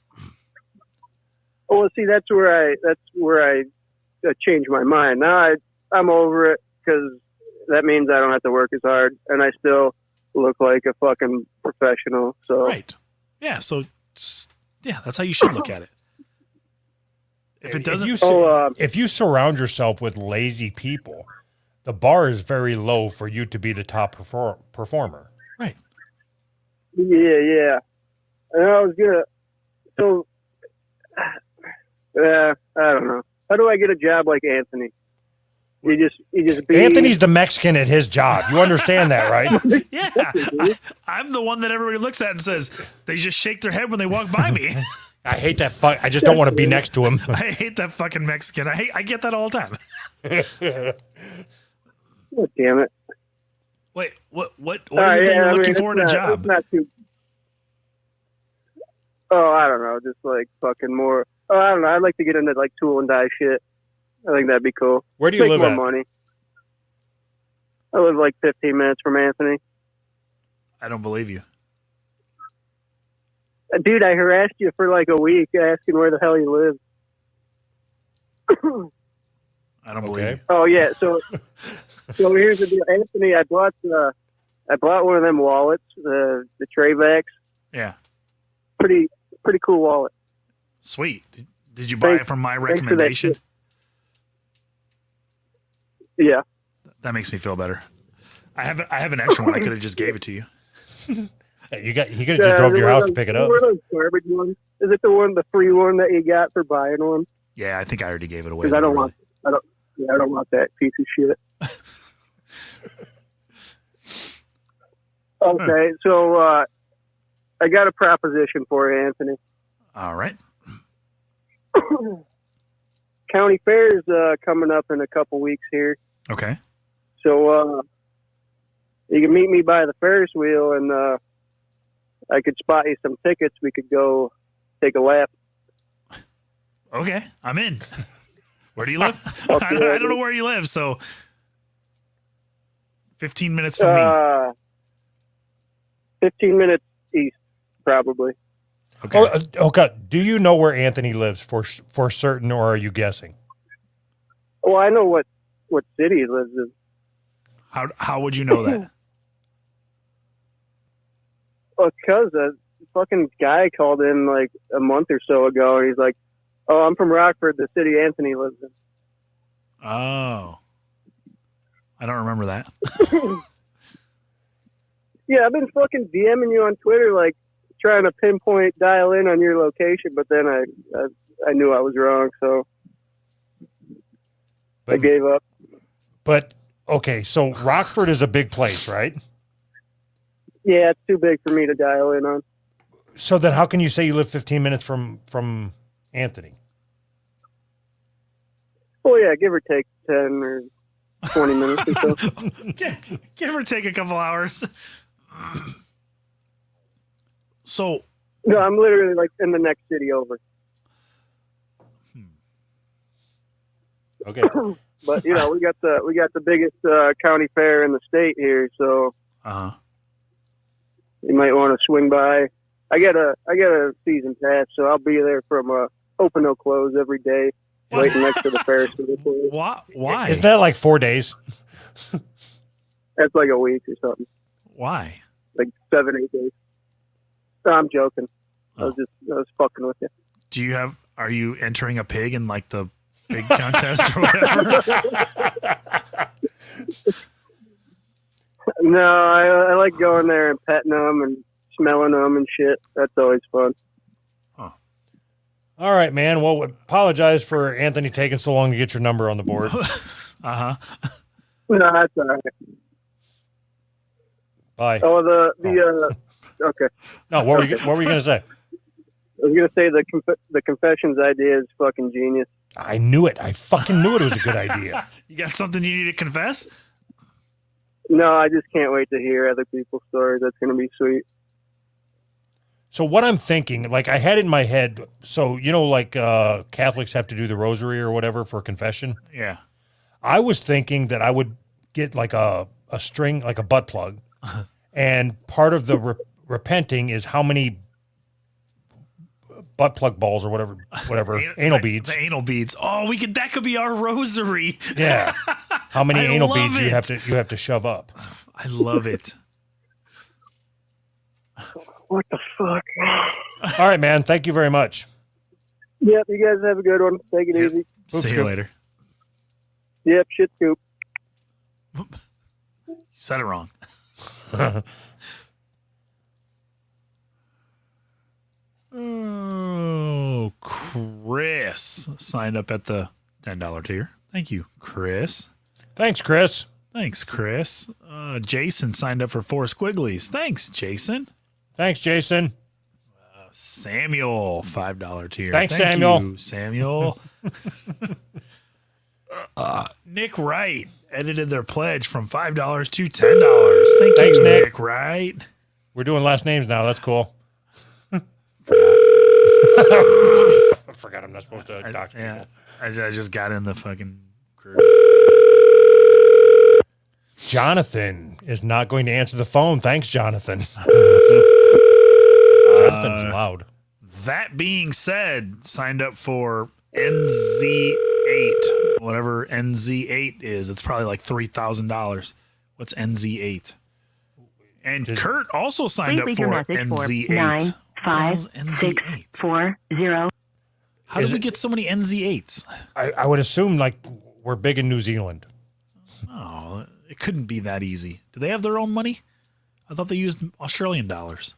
C: Oh, well, see, that's where I changed my mind. Now I'm over it because that means I don't have to work as hard, and I still look like a fucking professional. So
B: Right. Yeah. So, yeah, that's how you should look at it. If it doesn't,
A: if you surround yourself with lazy people, the bar is very low for you to be the top performer.
B: right.
C: yeah. And I was gonna. So, I don't know. How do I get a job like Anthony? You just be
A: Anthony's the Mexican at his job. You understand that, right?
B: Yeah. I'm the one that everybody looks at and says, they just shake their head when they walk by me.
A: I hate that fuck. I just don't want to be next to him.
B: I hate that fucking Mexican. I get that all the time.
C: Oh, damn it.
B: Wait, what is it that you're looking for in a job?
C: It's not too. Oh, I don't know. Just like fucking more. Oh, I don't know. I'd like to get into like tool and die shit. I think that'd be cool.
A: Where do you
C: Make
A: live
C: more
A: at?
C: money. I live like 15 minutes from Anthony.
B: I don't believe you.
C: Dude, I harassed you for like a week asking where the hell you live.
B: I don't believe
A: Okay.
B: you.
C: Oh yeah, so here's the deal, Anthony. I bought one of them wallets, the Travax.
B: Yeah.
C: Pretty cool wallet.
B: Sweet. Did you buy it from my
C: for that
B: recommendation?
C: shit. Yeah.
B: That makes me feel better. I have an extra one. I could have just gave it to you.
A: Hey, he could have just drove to your house to pick it up.
C: Were those garbage ones? Is it the free one that you got for buying one?
B: Yeah, I think I already gave it away.
C: Because I don't
B: literally.
C: want that piece of shit. Okay, so I got a proposition for you, Anthony.
B: All right.
C: County Fair is coming up in a couple weeks here,
B: Okay.
C: so you can meet me by the Ferris wheel, and I could spot you some tickets. We could go take a lap.
B: Okay. I'm in. Where do you live?
C: Okay.
B: I don't know where you live, so 15 minutes from me.
C: 15 minutes east, probably.
B: Okay.
A: Okay. Do you know where Anthony lives for certain, or are you guessing?
C: Well, I know what city he lives in.
B: How would you know that?
C: Because a fucking guy called in like a month or so ago, and he's like, "Oh, I'm from Rockford, the city Anthony lives in."
B: Oh. I don't remember that.
C: Yeah, I've been fucking DMing you on Twitter, like trying to pinpoint, dial in on your location, but then I knew I was wrong, so I gave up.
A: But okay, so Rockford is a big place, right?
C: Yeah, it's too big for me to dial in on.
A: So then, how can you say you live 15 minutes from Anthony?
C: Well, yeah, give or take 10 or 20 minutes or so.
B: Give or take a couple hours. So,
C: No, I'm literally like in the next city over.
A: Okay.
C: But you know, we got the biggest county fair in the state here, so
B: uh-huh.
C: you might want to swing by. I got a season pass, so I'll be there from open no close every day, waiting next to the Ferris wheel.
B: Why?
A: Isn't that like 4 days?
C: That's like a week or something,
B: Why?
C: like 7-8 days. No, I'm joking. I
B: Oh.
C: was fucking with you.
B: Are you entering a pig in like the pig contest or whatever?
C: No, I like going there and petting them and smelling them and shit. That's always fun.
A: All right, man. Well, apologize for Anthony taking so long to get your number on the board.
B: Uh-huh.
C: No, that's all right.
A: Bye.
C: Oh, okay.
A: No, what were you going to say?
C: I was gonna say the confessions idea is fucking genius.
A: I knew it. I fucking knew it was a good idea.
B: You got something you need to confess?
C: No, I just can't wait to hear other people's stories. That's gonna be sweet.
A: So what I'm thinking, like I had it in my head, so like Catholics have to do the rosary or whatever for confession.
B: Yeah.
A: I was thinking that I would get like a string, like a butt plug, and part of the repenting is how many butt plug balls or whatever anal beads.
B: The anal beads. Oh, that could be our rosary.
A: Yeah. How many
B: I
A: anal
B: love
A: beads
B: it.
A: you have to shove up.
B: I love it.
C: What the fuck?
A: All right, man. Thank you very much.
C: Yep, you guys have a good one. Take it easy.
B: See you
A: scoop.
B: later.
C: Yep, shit scoop.
B: You said it wrong. Oh, Chris signed up at the $10 tier. Thank you, Chris.
A: Thanks, Chris.
B: Thanks, Chris. Jason signed up for 4 squigglies. Thanks, Jason.
A: Thanks, Jason.
B: Samuel, $5 tier.
A: Thanks,
B: Thank
A: Samuel.
B: you, Samuel. Nick Wright edited their pledge from $5 to $10.
A: Thanks,
B: you,
A: Nick.
B: Nick Wright.
A: We're doing last names now. That's cool. I forgot I'm not supposed to dox people.
B: Yeah, I just got in the fucking group.
A: Jonathan is not going to answer the phone. Thanks, Jonathan. Jonathan's loud.
B: That being said, signed up for NZ8, whatever NZ8 is. It's probably like $3,000. What's NZ8? And Kurt also signed up
D: Please
B: for
D: leave your message for
B: NZ8.
D: 95640.
B: How did we get so many NZ8s?
A: I would assume like we're big in New Zealand.
B: Oh, it couldn't be that easy. Do they have their own money? I thought they used Australian dollars.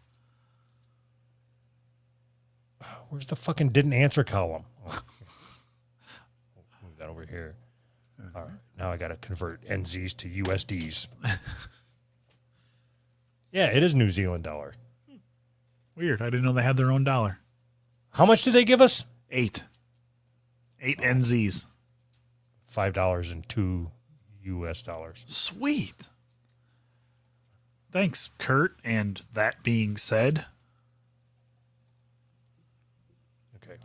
A: Where's the fucking didn't answer column? Oh. Move that over here. All right. Now I got to convert NZs to USDs. Yeah, it is New Zealand dollar.
B: Weird. I didn't know they had their own dollar.
A: How much did they give us?
B: 8 NZs.
A: $5 and $2 US.
B: Sweet. Thanks, Kurt. And that being said,
A: Okay.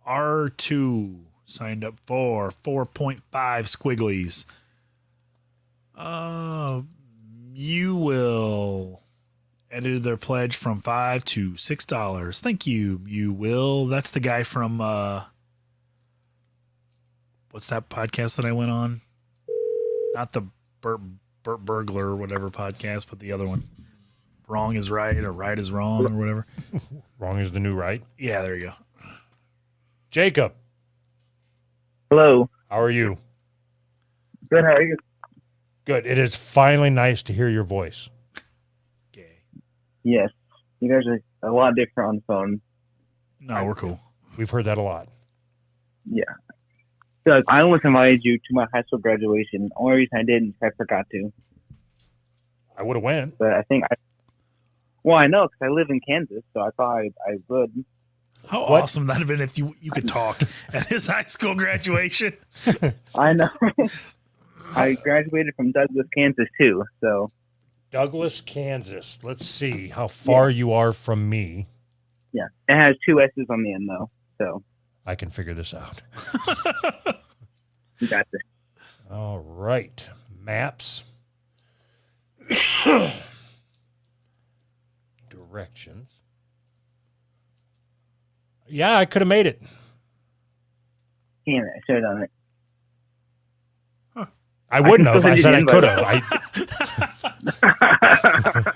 B: R2 signed up for 4.5 squigglies. You will edited their pledge from $5 to $6. Thank you. You will. That's the guy from what's that podcast that I went on? Not the Burt Burglar or whatever podcast, but the other one. Wrong is right or right is wrong or whatever.
A: Wrong is the new right.
B: Yeah, there you go.
A: Jacob,
C: Hello.
A: how are you?
C: Good. How are you?
A: Good. It is finally nice to hear your voice.
B: Okay.
C: Yes. You guys are a lot different on the phone.
B: No, we're cool.
A: We've heard that a lot.
C: Yeah. So I almost invited you to my high school graduation. Only reason I didn't is I forgot to.
A: I would have went.
C: But I think I know because I live in Kansas, so I thought I would.
B: How
A: What?
B: awesome that'd have been if you could talk at his high school graduation.
C: I know. I graduated from Douglas, Kansas too. So
A: Douglas, Kansas. Let's see how far you are from me.
C: yeah, it has 2 S's on the end though. So
A: I can figure this out.
C: you got this.
A: All right. Maps. Directions. Yeah, I could have made it.
C: Damn it! I should have done it.
A: I wouldn't have.
C: still
A: I
C: send
A: said I
C: you the
A: could have.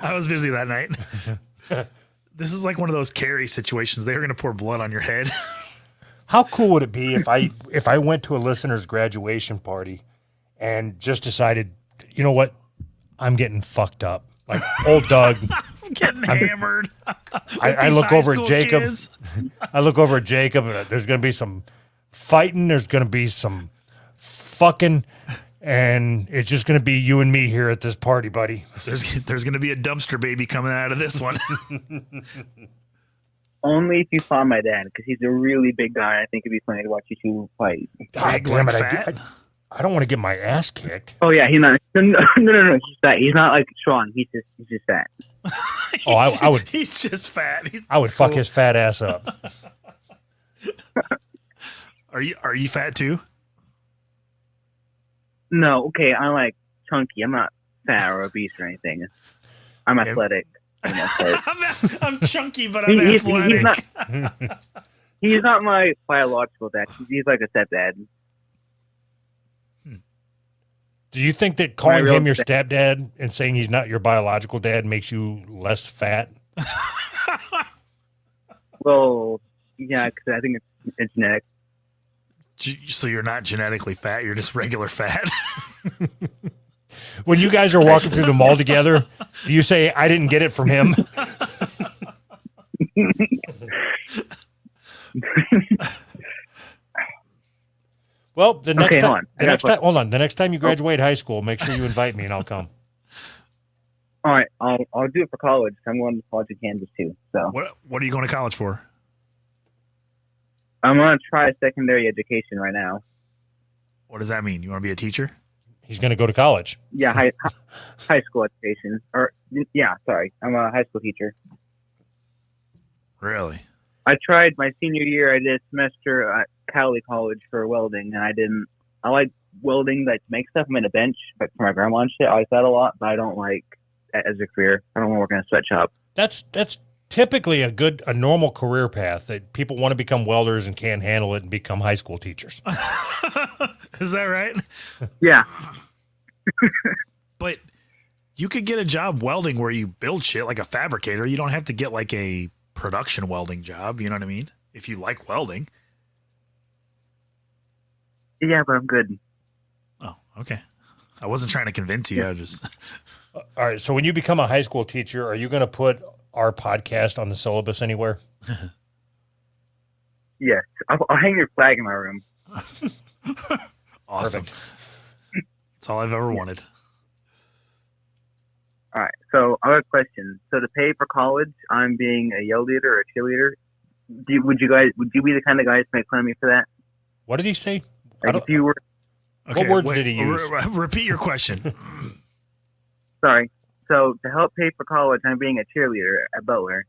B: I was busy that night. This is like one of those Carrie situations. They were going to pour blood on your head.
A: How cool would it be if I went to a listener's graduation party and just decided, you know what, I'm getting fucked up. Like old Doug.
B: I'm getting hammered.
A: I
B: These
A: look
B: high
A: over at
B: school
A: Jacob.
B: kids.
A: I look over at Jacob, and there's going to be some fighting. There's going to be some fucking, and it's just going to be you and me here at this party, buddy.
B: There's going to be a dumpster baby coming out of this one.
C: Only if you follow my dad, because he's a really big guy. I think it'd be funny to watch you two fight.
A: God
B: Big,
A: damn it!
B: like fat?
A: I don't want to get my ass kicked.
C: Oh yeah, he's not. No. He's fat. He's not like strong. He's just fat.
A: Oh, I would.
B: He's just fat.
A: I would fuck his fat ass up.
B: Are you fat too?
C: No, okay, I'm like chunky. I'm not fat or obese or anything. I'm athletic. For the most part.
B: I'm chunky, but I'm
C: He's
B: athletic.
C: He's not my biological dad. He's like a stepdad.
A: Do you think that calling
C: real
A: him your
C: dad.
A: stepdad and saying he's not your biological dad makes you less fat?
C: Well, yeah, because I think it's genetic.
B: So you're not genetically fat. You're just regular fat.
A: When you guys are walking through the mall together, do you say, I didn't get it from him? Well, the next
D: Okay,
A: time,
D: hold on. I got a question.
A: hold on. The next time you graduate high school, make sure you invite me and I'll come.
D: All right, I'll do it for college. I'm going to college in Kansas too. So
B: What are you going to college for?
D: I'm going to try secondary education right now.
B: What does that mean? You want to be a teacher?
A: He's going to go to college.
D: Yeah, high school education. Sorry. I'm a high school teacher.
B: Really?
D: I tried my senior year. I did a semester at Cowley College for welding, and I didn't. I like welding, like make stuff. I made a bench like for my grandma and shit. I like that a lot, but I don't like it as a career. I don't want to work in a sweatshop.
A: That's typically a normal career path that people want to become welders and can't handle it and become high school teachers.
B: Is that right?
D: Yeah.
B: But you could get a job welding where you build shit like a fabricator. You don't have to get like a production welding job. You know what I mean? If you like welding.
D: Yeah, but I'm good.
B: Oh, okay. I wasn't trying to convince you. I just.
A: All right. So when you become a high school teacher, are you going to put our podcast on the syllabus anywhere?
D: Yes. I'll hang your flag in my room.
B: Awesome.
A: Perfect.
B: That's all I've ever wanted.
D: All right. So I have a question. So to pay for college, I'm being a yell leader or a cheerleader. Would you be the kind of guys to make fun of me for that?
A: What did he say?
D: Like if you were,
B: Okay,
A: words did he use?
B: Repeat your question.
D: sorry. So to help pay for college, I'm being a cheerleader at Butler.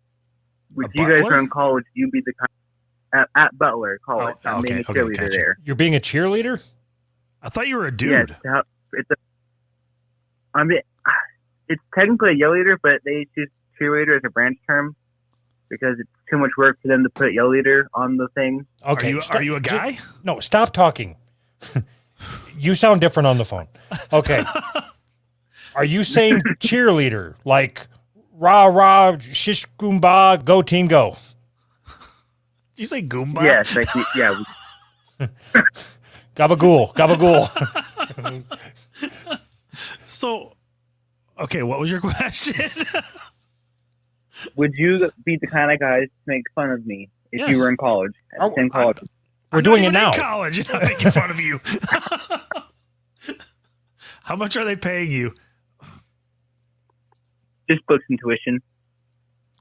D: Would
B: A
D: you guys
B: Butler?
D: run college? You be the kind at Butler College.
B: Oh,
D: I'm being a
B: okay,
D: cheerleader
B: gotcha.
D: there.
A: You're being a cheerleader?
B: I thought you were a
D: Yeah.
B: dude.
D: It's technically a yell leader, but they choose cheerleader as a branch term because it's too much work for them to put yell leader on the thing.
A: Okay.
B: Are you a guy?
A: No, stop talking. You sound different on the phone. Okay. Are you saying cheerleader? Like rah rah shish goomba go team go?
B: Did you say Goomba?
D: Yes, like yeah.
A: Gabagool. Gabagool.
B: So, okay, what was your question?
D: Would you be the kind of guys to make fun of me if
B: Yes.
D: you were in college? At the same college?
A: We're
B: I'm
A: doing
B: not
A: it
B: even
A: now.
B: in college, and I'm making fun of you. How much are they paying you?
D: Just books and tuition.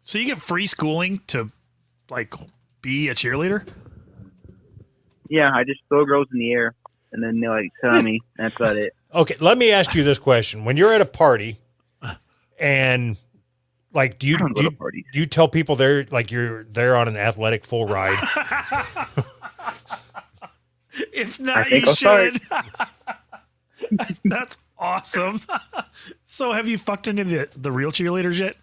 B: So you get free schooling to, like, be a cheerleader?
D: Yeah, I just throw girls in the air and then they like sit on me. That's about it.
A: Okay, let me ask you this question. When you're at a party and like do
D: I don't go
A: you
D: to parties.
A: do you tell people they're like you're there on an athletic full ride?
B: If
D: I
B: not,
D: think
B: you
D: I'll start.
B: should. That's awesome. So have you fucked any of the real cheerleaders yet?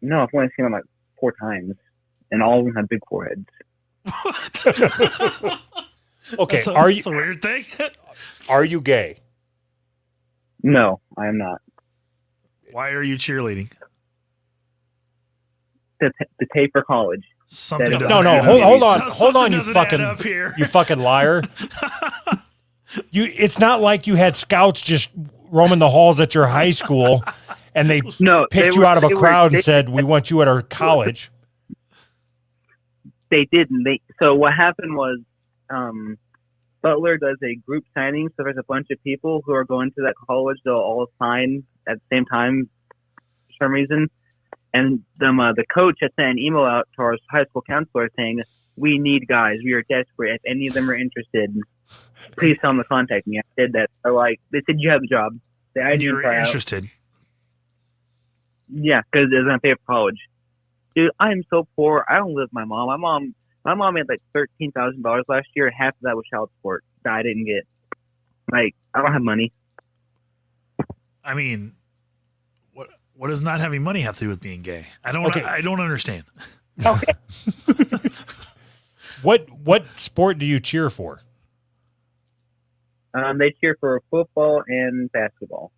D: No, I've only seen them like 4 times, and all of them have big foreheads.
B: What?
A: Okay,
B: That's
A: are you
B: that's a weird thing.
A: are you gay?
D: No, I am not.
B: Why are you cheerleading?
D: To pay for college.
B: Something
D: No,
B: doesn't
A: no,
B: add
A: hold
B: up.
A: on,
B: Something
A: hold on, you
B: doesn't add
A: fucking-
B: up here.
A: You fucking liar. It's not like you had scouts just roaming the halls at your high school and they
D: No,
A: picked you out of a crowd and said, "We want you at our college."
D: they didn't. So what happened was, Butler does a group signing. So there's a bunch of people who are going to that college. They'll all sign at the same time for some reason. And the coach had sent an email out to our high school counselor saying, "We need guys. We are desperate. If any of them are interested, please tell them to contact me." I did that. They said you have the job. I
B: And
D: didn't
B: you're
D: try out.
B: interested.
D: Yeah, because it's gonna pay for college. Dude, I am so poor. I don't live with my mom. My mom made like $13,000 last year. Half of that was child support that I didn't get. Like, I don't have money.
B: I mean, what does not having money have to do with being gay? I don't
A: Okay.
B: I don't understand.
D: Okay.
A: What sport do you cheer for?
D: They cheer for football and basketball.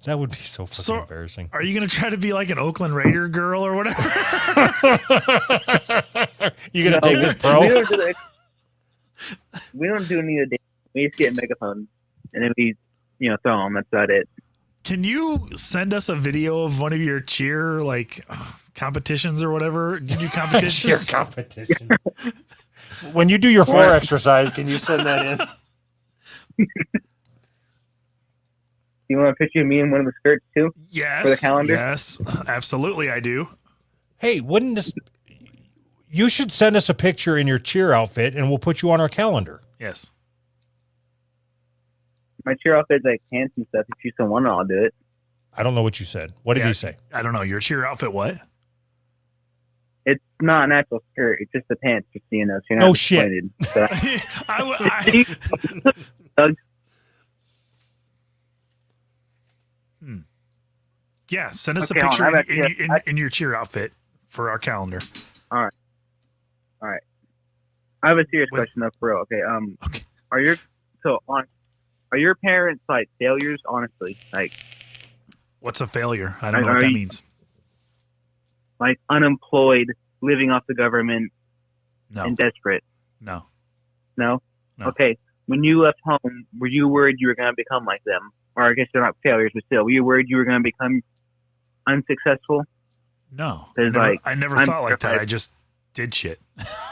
A: That would be so fucking
B: So-
A: embarrassing.
B: Are you gonna try to be like an Oakland Raider girl or whatever?
A: You gonna
D: No,
A: take this
D: We
A: pro?
D: don't do, we don't do any of the. We just get megaphones and then we, throw them. That's about it.
B: Can you send us a video of one of your cheer? Like, competitions or whatever? You do
A: Cheer
B: competitions?
A: competition. When you do your floor exercise, can you send that in?
D: You want a picture of me in one of the skirts too?
B: Yes.
D: For the calendar?
B: Yes, absolutely, I do.
A: Hey, wouldn't this? You should send us a picture in your cheer outfit, and we'll put you on our calendar.
B: Yes.
D: My cheer outfit's like pants and stuff. If you still want it, I'll do it.
A: I don't know what you said. What did
B: Yeah.
A: you say?
B: I don't know. Your cheer outfit, what?
D: It's not an actual skirt. It's just the pants, just so you know. So you're
A: No
D: not
A: shit.
D: disappointed. So,
B: I, yeah, send us
D: Okay,
B: a
D: hold
B: picture
D: on, I've actually-
B: in your cheer outfit for our calendar.
D: I have a serious
B: With-
D: question though, for real. Okay.
B: Okay.
D: Are your parents like failures? Honestly, like
B: What's a failure? I don't know
D: Are
B: what that
D: you-
B: means.
D: unemployed, living off the government,
B: No,
D: and desperate?
B: no.
D: No?
B: No.
D: Okay. When you left home, were you worried you were going to become like them? Or I guess they're not failures, but still, were you worried you were going to become unsuccessful?
B: No,
D: There's like-
B: I never
D: I'm
B: thought like that.
D: terrified.
B: I just did shit.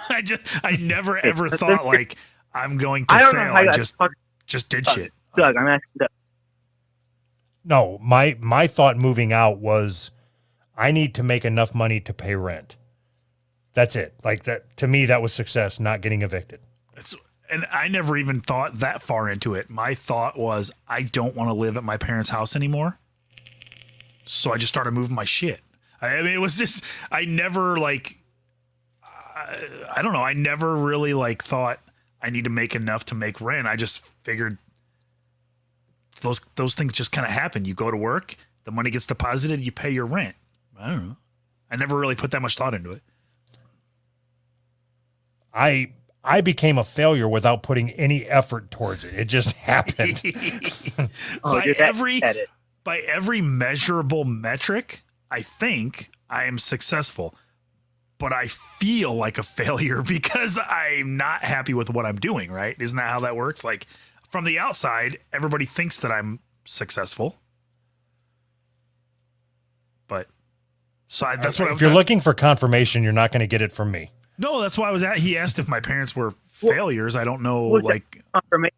B: I never ever thought like I'm going to
D: I don't
B: fail.
D: know how
B: I
D: you
B: just did shit.
D: Doug, I'm asking Doug.
A: No, my thought moving out was I need to make enough money to pay rent. That's it. Like that to me, that was success, not getting evicted.
B: And I never even thought that far into it. My thought was I don't want to live at my parents' house anymore. So I just started moving my shit. I mean, it was just I never like I don't know. I never really like thought I need to make enough to make rent. I just figured those things just kind of happen. You go to work, the money gets deposited, you pay your rent. I don't know. I never really put that much thought into it.
A: I became a failure without putting any effort towards it. It just happened.
D: Oh,
B: by
D: dude,
B: every
D: at it.
B: by every measurable metric, I think I am successful. But I feel like a failure because I'm not happy with what I'm doing, right? Isn't that how that works? Like from the outside, everybody thinks that I'm successful. But that's what
A: if you're looking for confirmation, you're not going to get it from me.
B: No, that's why I was at. He asked if my parents were failures. I don't know,
D: Well,
B: like
D: Confirmation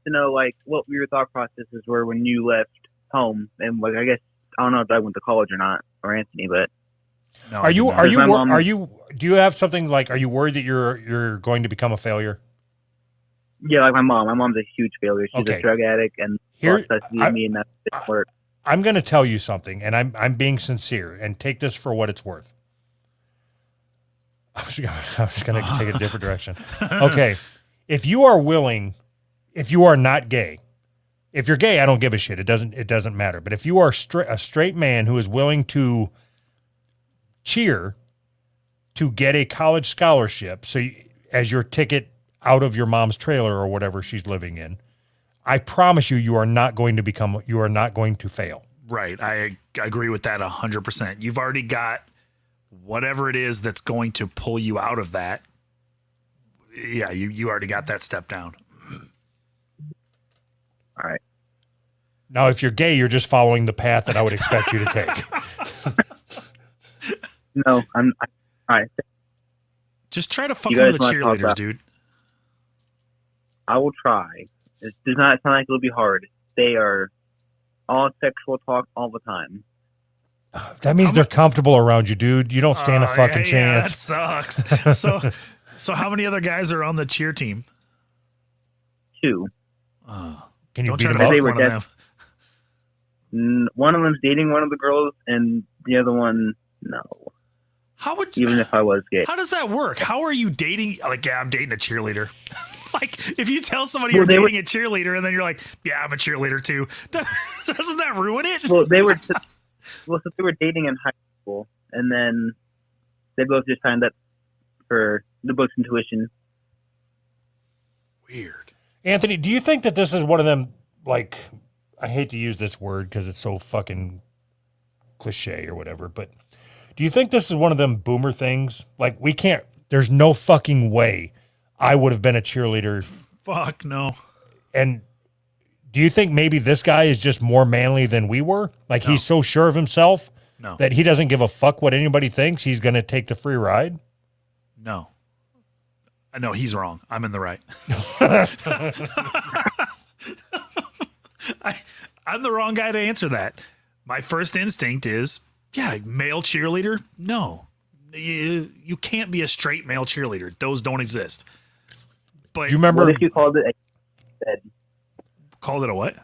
D: to know like what your thought processes were when you left home, and like I guess I don't know if Doug went to college or not, or Anthony, but
B: no.
A: Are you
B: I did not.
A: are you do you have something like are you worried that you're going to become a failure?
D: yeah, like my mom. My mom's a huge failure. She's
A: Okay.
D: a drug addict, and
A: Here-
D: lost custody of me, and that didn't work.
A: I'm going to tell you something, and I'm being sincere, and take this for what it's worth. I was going to take a different direction. Okay, if you are willing, if you are not gay, if you're gay, I don't give a shit. It doesn't matter. But if you are a straight man who is willing to cheer to get a college scholarship, as your ticket out of your mom's trailer or whatever she's living in, I promise you are not going to fail.
B: Right. I agree with that 100%. You've already got whatever it is that's going to pull you out of that. Yeah, you already got that step down.
D: All right.
A: Now, if you're gay, you're just following the path that I would expect you to take.
D: No, all right.
B: Just try to fuck
D: You
B: one
D: guys
B: of the
D: wanna talk
B: cheerleaders,
D: about-
B: dude.
D: I will try. It does not sound like it'll be hard. They are all sexual talk all the time.
A: That means they're comfortable around you, dude. You don't stand a
B: Oh,
A: fucking
B: yeah,
A: chance.
B: that sucks. So how many other guys are on the cheer team?
D: 2.
A: Can you
B: Don't
A: beat
B: try to
A: them
B: fuck
A: up?
D: They were
B: one of them.
D: One of them's dating one of the girls, and the other one, no.
B: How would
D: Even if I was gay.
B: How does that work? How are you dating? Like, yeah, I'm dating a cheerleader. Like, if you tell somebody
D: Well,
B: you're
D: they
B: dating a cheerleader, and then you're like, yeah, I'm a cheerleader too, doesn't that ruin it?
D: Well, they were dating in high school, and then they both just signed up for the books and tuition.
B: Weird.
A: Anthony, do you think that this is one of them, like, I hate to use this word because it's so fucking cliche or whatever, but do you think this is one of them boomer things? Like, there's no fucking way I would have been a cheerleader.
B: Fuck no.
A: And do you think maybe this guy is just more manly than we were? Like, he's so sure of himself
B: No.
A: That he doesn't give a fuck what anybody thinks. He's going to take the free ride.
B: No. No, he's wrong. I'm in the right. I'm the wrong guy to answer that. My first instinct is, yeah, male cheerleader? No. You can't be a straight male cheerleader. Those don't exist. But
A: Do you remember?
D: What if you called it
B: called it a what?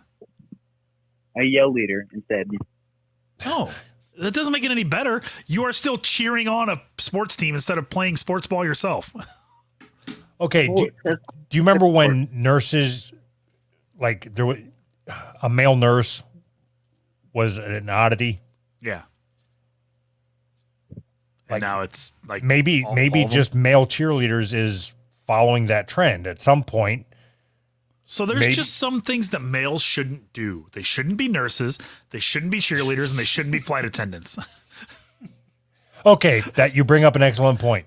D: a yell leader instead?
B: No. That doesn't make it any better. You are still cheering on a sports team instead of playing sports ball yourself.
A: Okay. Do you remember when nurses, like there was a male nurse was an oddity?
B: Yeah.
A: Like,
B: And now it's like
A: Maybe
B: all of them.
A: just male cheerleaders is following that trend at some point.
B: So there's
A: Maybe-
B: just some things that males shouldn't do. They shouldn't be nurses, they shouldn't be cheerleaders, and they shouldn't be flight attendants.
A: Okay, that you bring up an excellent point.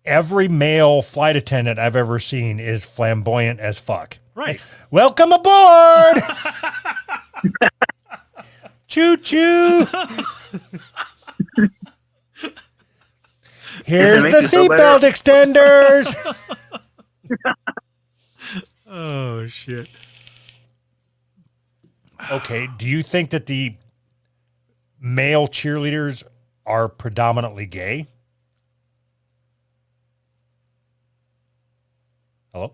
A: Every male flight attendant I've ever seen is flamboyant as fuck.
B: Right.
A: Welcome aboard. Choo choo. Here's
D: make
A: the
D: you feel
A: seatbelt extenders.
B: Oh shit.
A: Okay, do you think that the male cheerleaders are predominantly gay? Hello?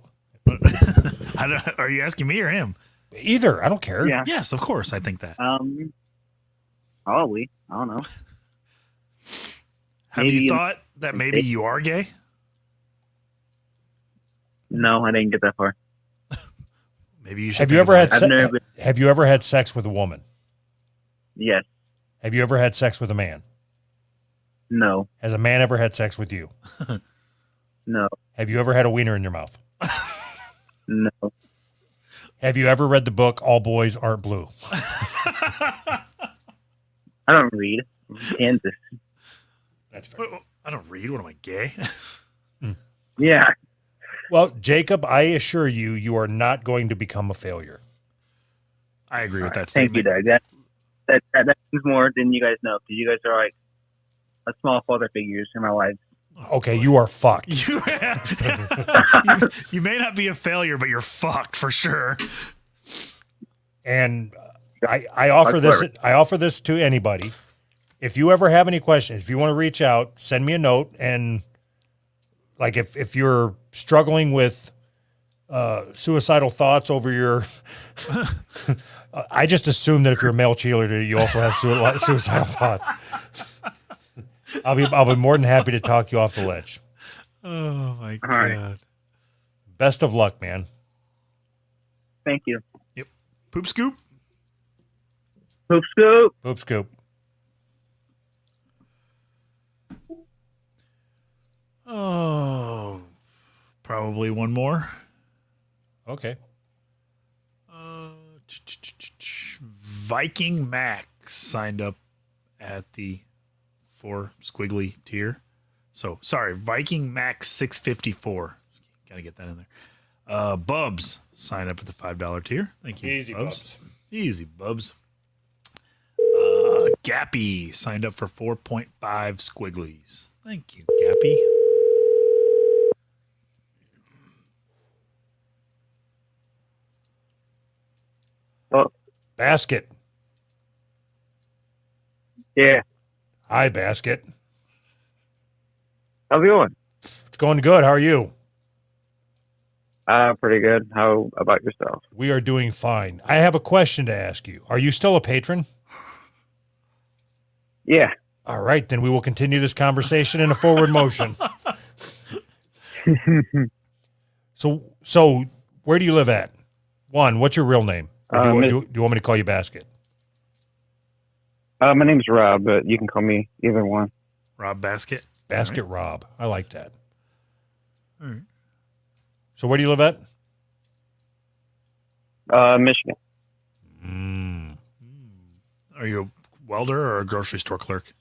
B: Are you asking me or him?
A: Either. I don't care.
D: Yeah.
B: Yes, of course. I think that.
D: Probably. I don't know.
B: Have
D: maybe
B: you
D: in-
B: thought that maybe you are gay?
D: No, I didn't get that far.
B: Maybe you should.
A: Have you
B: think
A: ever had
B: about
D: I've never been-
A: have you ever had sex with a woman?
D: Yes.
A: Have you ever had sex with a man?
D: No.
A: Has a man ever had sex with you?
D: No.
A: Have you ever had a wiener in your mouth?
D: No.
A: Have you ever read the book All Boys Aren't Blue?
D: I don't read. I'm from Kansas.
A: That's fair.
B: it? I don't read. What am I, gay?
D: Yeah.
A: Well, Jacob, I assure you, you are not going to become a failure.
B: I agree with that
D: Thank you,
B: statement.
D: Doug. That means more than you guys know, because you guys are like a small father figures in my life.
A: Okay, you are fucked.
B: You, you may not be a failure, but you're fucked for sure.
A: And I offer this. I offer this to anybody. If you ever have any questions, if you want to reach out, send me a note. And like if you're struggling with suicidal thoughts over your, I just assume that if you're a male cheerleader, you also have suicidal thoughts. I'll be more than happy to talk you off the ledge.
B: Oh my
D: All right.
B: god.
A: Best of luck, man.
D: Thank you.
B: Poop scoop.
D: Poop scoop.
A: Poop scoop.
B: Oh, probably one more.
A: Okay.
B: Viking Max signed up at the 4 squiggly tier. So sorry, Viking Max 654. Gotta get that in there. Bubs signed up at the $5 tier. Thank you.
A: Easy, Bubs.
B: Easy Bubs. Gappy signed up for 4.5 squigglies. Thank you, Gappy.
A: Basket.
C: Yeah.
A: Hi, Basket.
C: How's it going?
A: It's going good. How are you?
C: Pretty good. How about yourself?
A: We are doing fine. I have a question to ask you. Are you still a patron?
C: Yeah.
A: All right, then we will continue this conversation in a forward motion. So where do you live at? One, what's your real name? Or do you want me to call you Basket?
C: My name's Rob, but you can call me either one.
B: Rob Basket.
A: Basket Rob. I like that.
B: All right.
A: So where do you live at?
C: Michigan.
A: Mm.
B: Are you a welder or a grocery store clerk?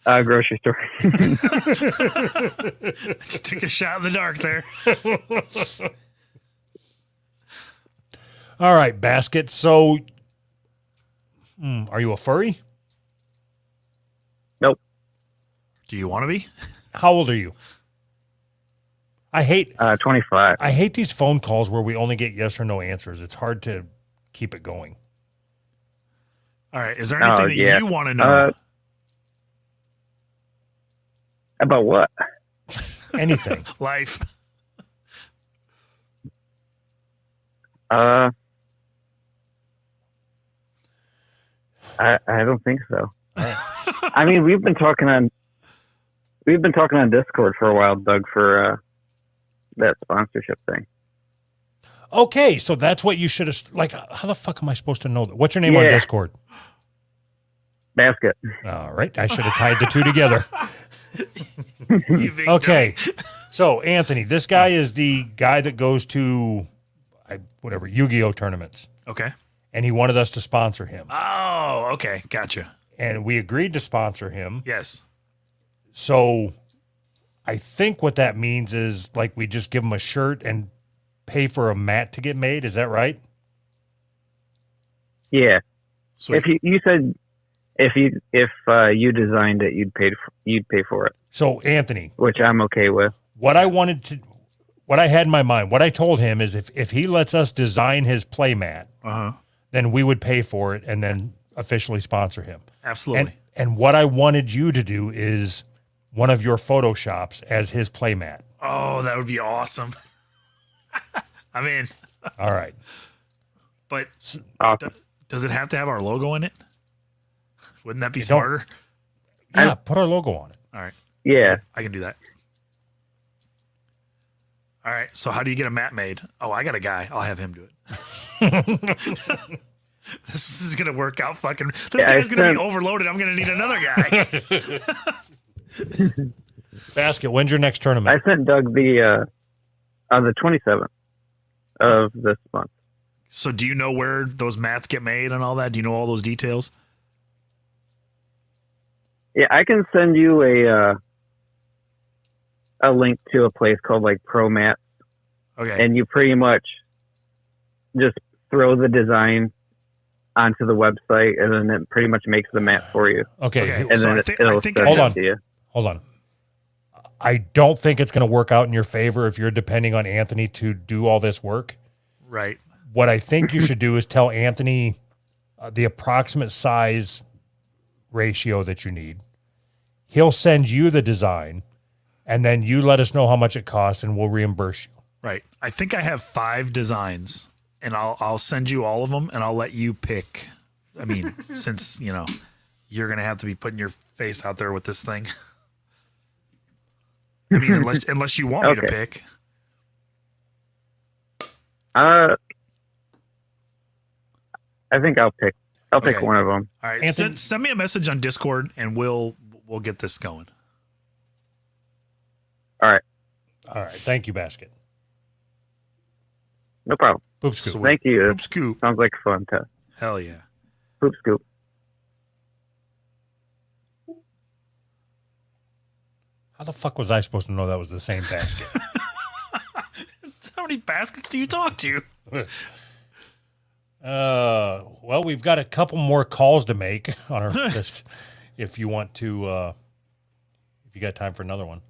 C: Grocery store.
B: Just took a shot in the dark there.
A: All right, Basket. So are you a furry?
B: Do you want to be?
A: How old are you? I hate
D: 25.
A: I hate these phone calls where we only get yes or no answers. It's hard to keep it going.
B: All right. Is there anything that
D: yeah.
B: you want to know?
D: About what?
A: Anything.
B: Life.
D: I don't think so. I mean, we've been talking on Discord for a while, Doug, for that sponsorship thing.
A: Okay, so that's what you should have. Like, how the fuck am I supposed to know that? What's your name on
D: Yeah.
A: Discord?
D: Basket.
A: All right, I should have tied the two together.
B: You big
A: Okay, so Anthony, this guy is the guy that goes to whatever Yu-Gi-Oh tournaments,
B: dummy. Okay.
A: and he wanted us to sponsor him,
B: Oh, okay. Gotcha.
A: and we agreed to sponsor him.
B: Yes.
A: So, I think what that means is like we just give him a shirt and pay for a mat to get made. Is that right?
D: Yeah.
B: Sweet.
D: If you said if you designed it, you'd pay for it,
A: So, Anthony,
D: which I'm okay with.
A: what I had in my mind, what I told him is if he lets us design his play mat,
B: Uh-huh.
A: then we would pay for it and then officially sponsor him.
B: Absolutely.
A: And what I wanted you to do is one of your photoshops as his play mat.
B: Oh, that would be awesome. I'm in.
A: All right.
B: But
D: Awesome.
B: does it have to have our logo in it? Wouldn't that be
A: don't-
B: smarter?
A: Yeah, put our logo on it.
B: All right.
D: Yeah.
B: I can do that. All right. So how do you get a mat made? Oh, I got a guy. I'll have him do it. This is going to work out fucking. This
D: Yeah,
B: guy's going to
D: sent-
B: be overloaded. I'm going to need another guy.
A: Basket, when's your next tournament?
D: I sent Doug the on the 27th of this month.
B: So do you know where those mats get made and all that? Do you know all those details?
D: Yeah, I can send you a link to a place called like Pro Mat,
B: Okay.
D: and you pretty much just throw the design onto the website, and then it pretty much makes the mat for you.
A: Okay,
B: Okay.
D: And
B: So
D: then
B: I think
D: it'll
B: I
D: send
B: have,
A: Hold
D: it
A: on.
D: to you.
A: hold on. I don't think it's going to work out in your favor if you're depending on Anthony to do all this work.
B: right.
A: What I think you should do is tell Anthony the approximate size ratio that you need. He'll send you the design, and then you let us know how much it costs, and we'll reimburse you.
B: Right. I think I have 5 designs, and I'll send you all of them, and I'll let you pick. I mean, since you're gonna have to be putting your face out there with this thing. I mean, unless you want me to
D: Okay.
B: pick.
D: I think I'll pick
B: Okay.
D: one of them.
B: All right.
A: Anthony-
B: Send me a message on Discord, and we'll get this going.
A: All right. Thank you, Basket.
D: No problem.
A: Poop scoop.
B: Sweet.
D: Thank you.
B: Poop scoop.
D: Sounds like fun to
B: Hell yeah.
D: poop scoop.
A: How the fuck was I supposed to know that was the same basket?
B: How many baskets do you talk to?
A: Well, we've got a couple more calls to make on our list. If you want to, if you got time for another one.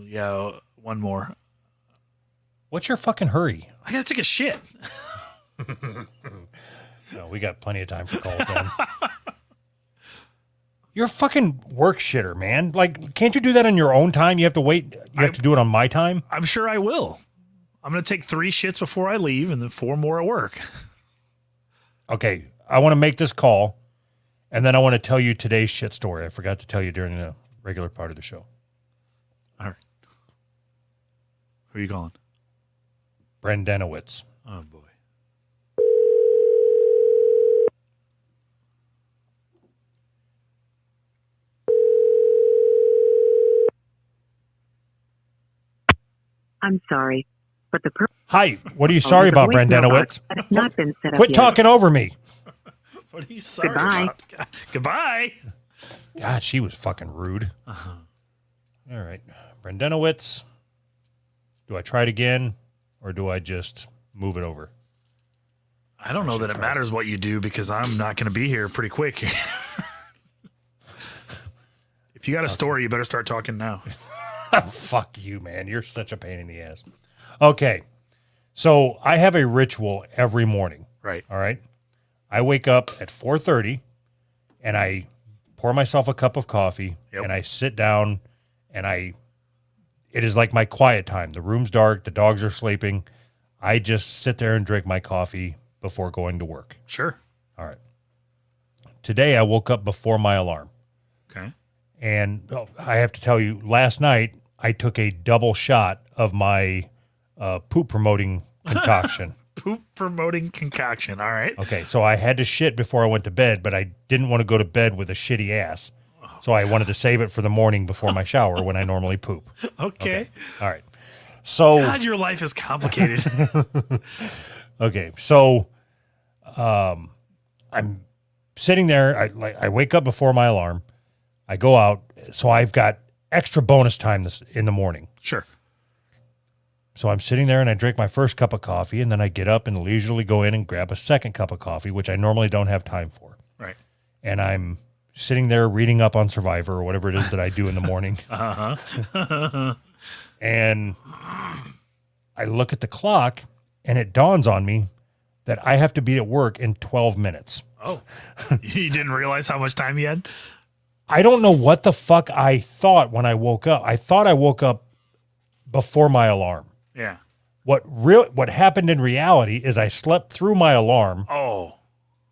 B: Yeah, one more.
A: What's your fucking hurry?
B: I gotta take a shit.
A: No, we got plenty of time for calls then. You're a fucking work shitter, man. Like, can't you do that on your own time? You have to wait. You have to do it on my time.
B: I'm sure I will. I'm gonna take 3 shits before I leave, and then 4 more at work.
A: Okay, I want to make this call, and then I want to tell you today's shit story. I forgot to tell you during the regular part of the show.
B: All right. Who are you calling?
A: Brendanowitz.
B: Oh boy.
E: I'm sorry, but the person
A: Hi, what are you sorry about, Brendanowitz?
E: has not been set up
A: Quit
E: yet.
A: talking over me.
B: What are you sorry
E: Goodbye.
B: about? Goodbye.
A: God, she was fucking rude.
B: Uh-huh.
A: All right. Brendanowitz. Do I try it again, or do I just move it over?
B: I don't know that it matters what you do because I'm not going to be here pretty quick. If you got a story, you better start talking now.
A: Fuck you, man. You're such a pain in the ass. Okay. So I have a ritual every morning.
B: Right.
A: All right. I wake up at 4:30 and I pour myself a cup of coffee and I sit down and it is like my quiet time. The room's dark. The dogs are sleeping. I just sit there and drink my coffee before going to work.
B: Sure.
A: All right. Today I woke up before my alarm.
B: Okay.
A: And I have to tell you, last night I took a double shot of my poop promoting concoction.
B: Poop promoting concoction. All right.
A: Okay, so I had to shit before I went to bed, but I didn't want to go to bed with a shitty ass. So I wanted to save it for the morning before my shower when I normally poop.
B: Okay.
A: All right. So
B: God, your life is complicated.
A: okay, so I'm sitting there. I wake up before my alarm. I go out, so I've got extra bonus time in the morning.
B: Sure.
A: So I'm sitting there and I drink my first cup of coffee, and then I get up and leisurely go in and grab a second cup of coffee, which I normally don't have time for.
B: Right.
A: And I'm sitting there reading up on Survivor or whatever it is that I do in the morning.
B: Uh-huh.
A: And I look at the clock and it dawns on me that I have to be at work in 12 minutes.
B: Oh, you didn't realize how much time you had?
A: I don't know what the fuck I thought when I woke up. I thought I woke up before my alarm.
B: Yeah.
A: What happened in reality is I slept through my alarm,
B: Oh,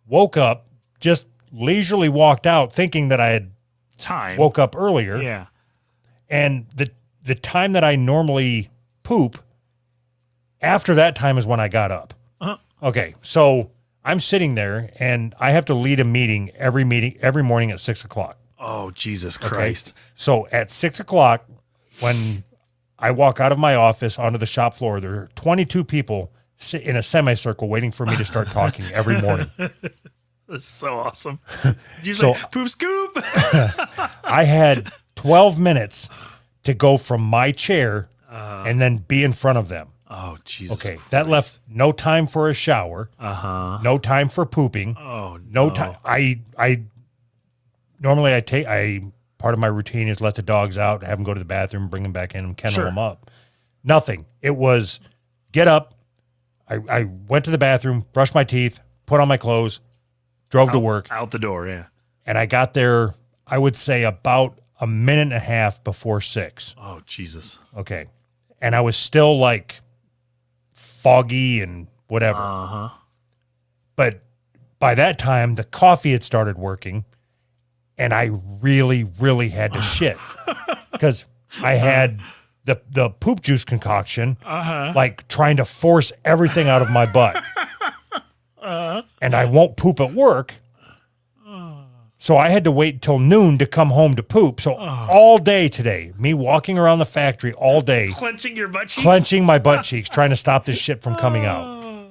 A: woke up, just leisurely walked out thinking that I had
B: time.
A: woke up earlier.
B: Yeah.
A: And the time that I normally poop, after that time is when I got up.
B: Uh-huh.
A: Okay, so I'm sitting there and I have to lead a meeting every morning at 6:00.
B: Oh, Jesus
A: Okay?
B: Christ.
A: So at 6:00, when I walk out of my office onto the shop floor, there are 22 people in a semicircle waiting for me to start talking every morning.
B: That's so awesome. Did you
A: So-
B: say poop scoop?
A: I had 12 minutes to go from my chair and then be in front of them.
B: Oh, Jesus.
A: Okay,
B: Christ.
A: that left no time for a shower,
B: Uh-huh.
A: no time for pooping,
B: Oh,
A: no time. I normally part of my routine is let the dogs out, have them go to the bathroom, bring them back in, and kennel
B: Sure.
A: them up. Nothing. It was get up. I went to the bathroom, brushed my teeth, put on my clothes, drove to work,
B: Out the door, yeah.
A: and I got there, I would say about a minute and a half before 6.
B: Oh, Jesus.
A: Okay. And I was still like foggy and whatever.
B: Uh-huh.
A: But by that time, the coffee had started working, and I really, really had to shit because I had the poop juice concoction, like trying to force everything out of my butt. And I won't poop at work. So I had to wait until noon to come home to poop. So all day today, me walking around the factory all day,
B: Clenching your butt cheeks?
A: clenching my butt cheeks, trying to stop this shit from coming out.
B: All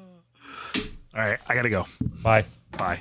B: right, I got to go.
A: Bye.
B: Bye.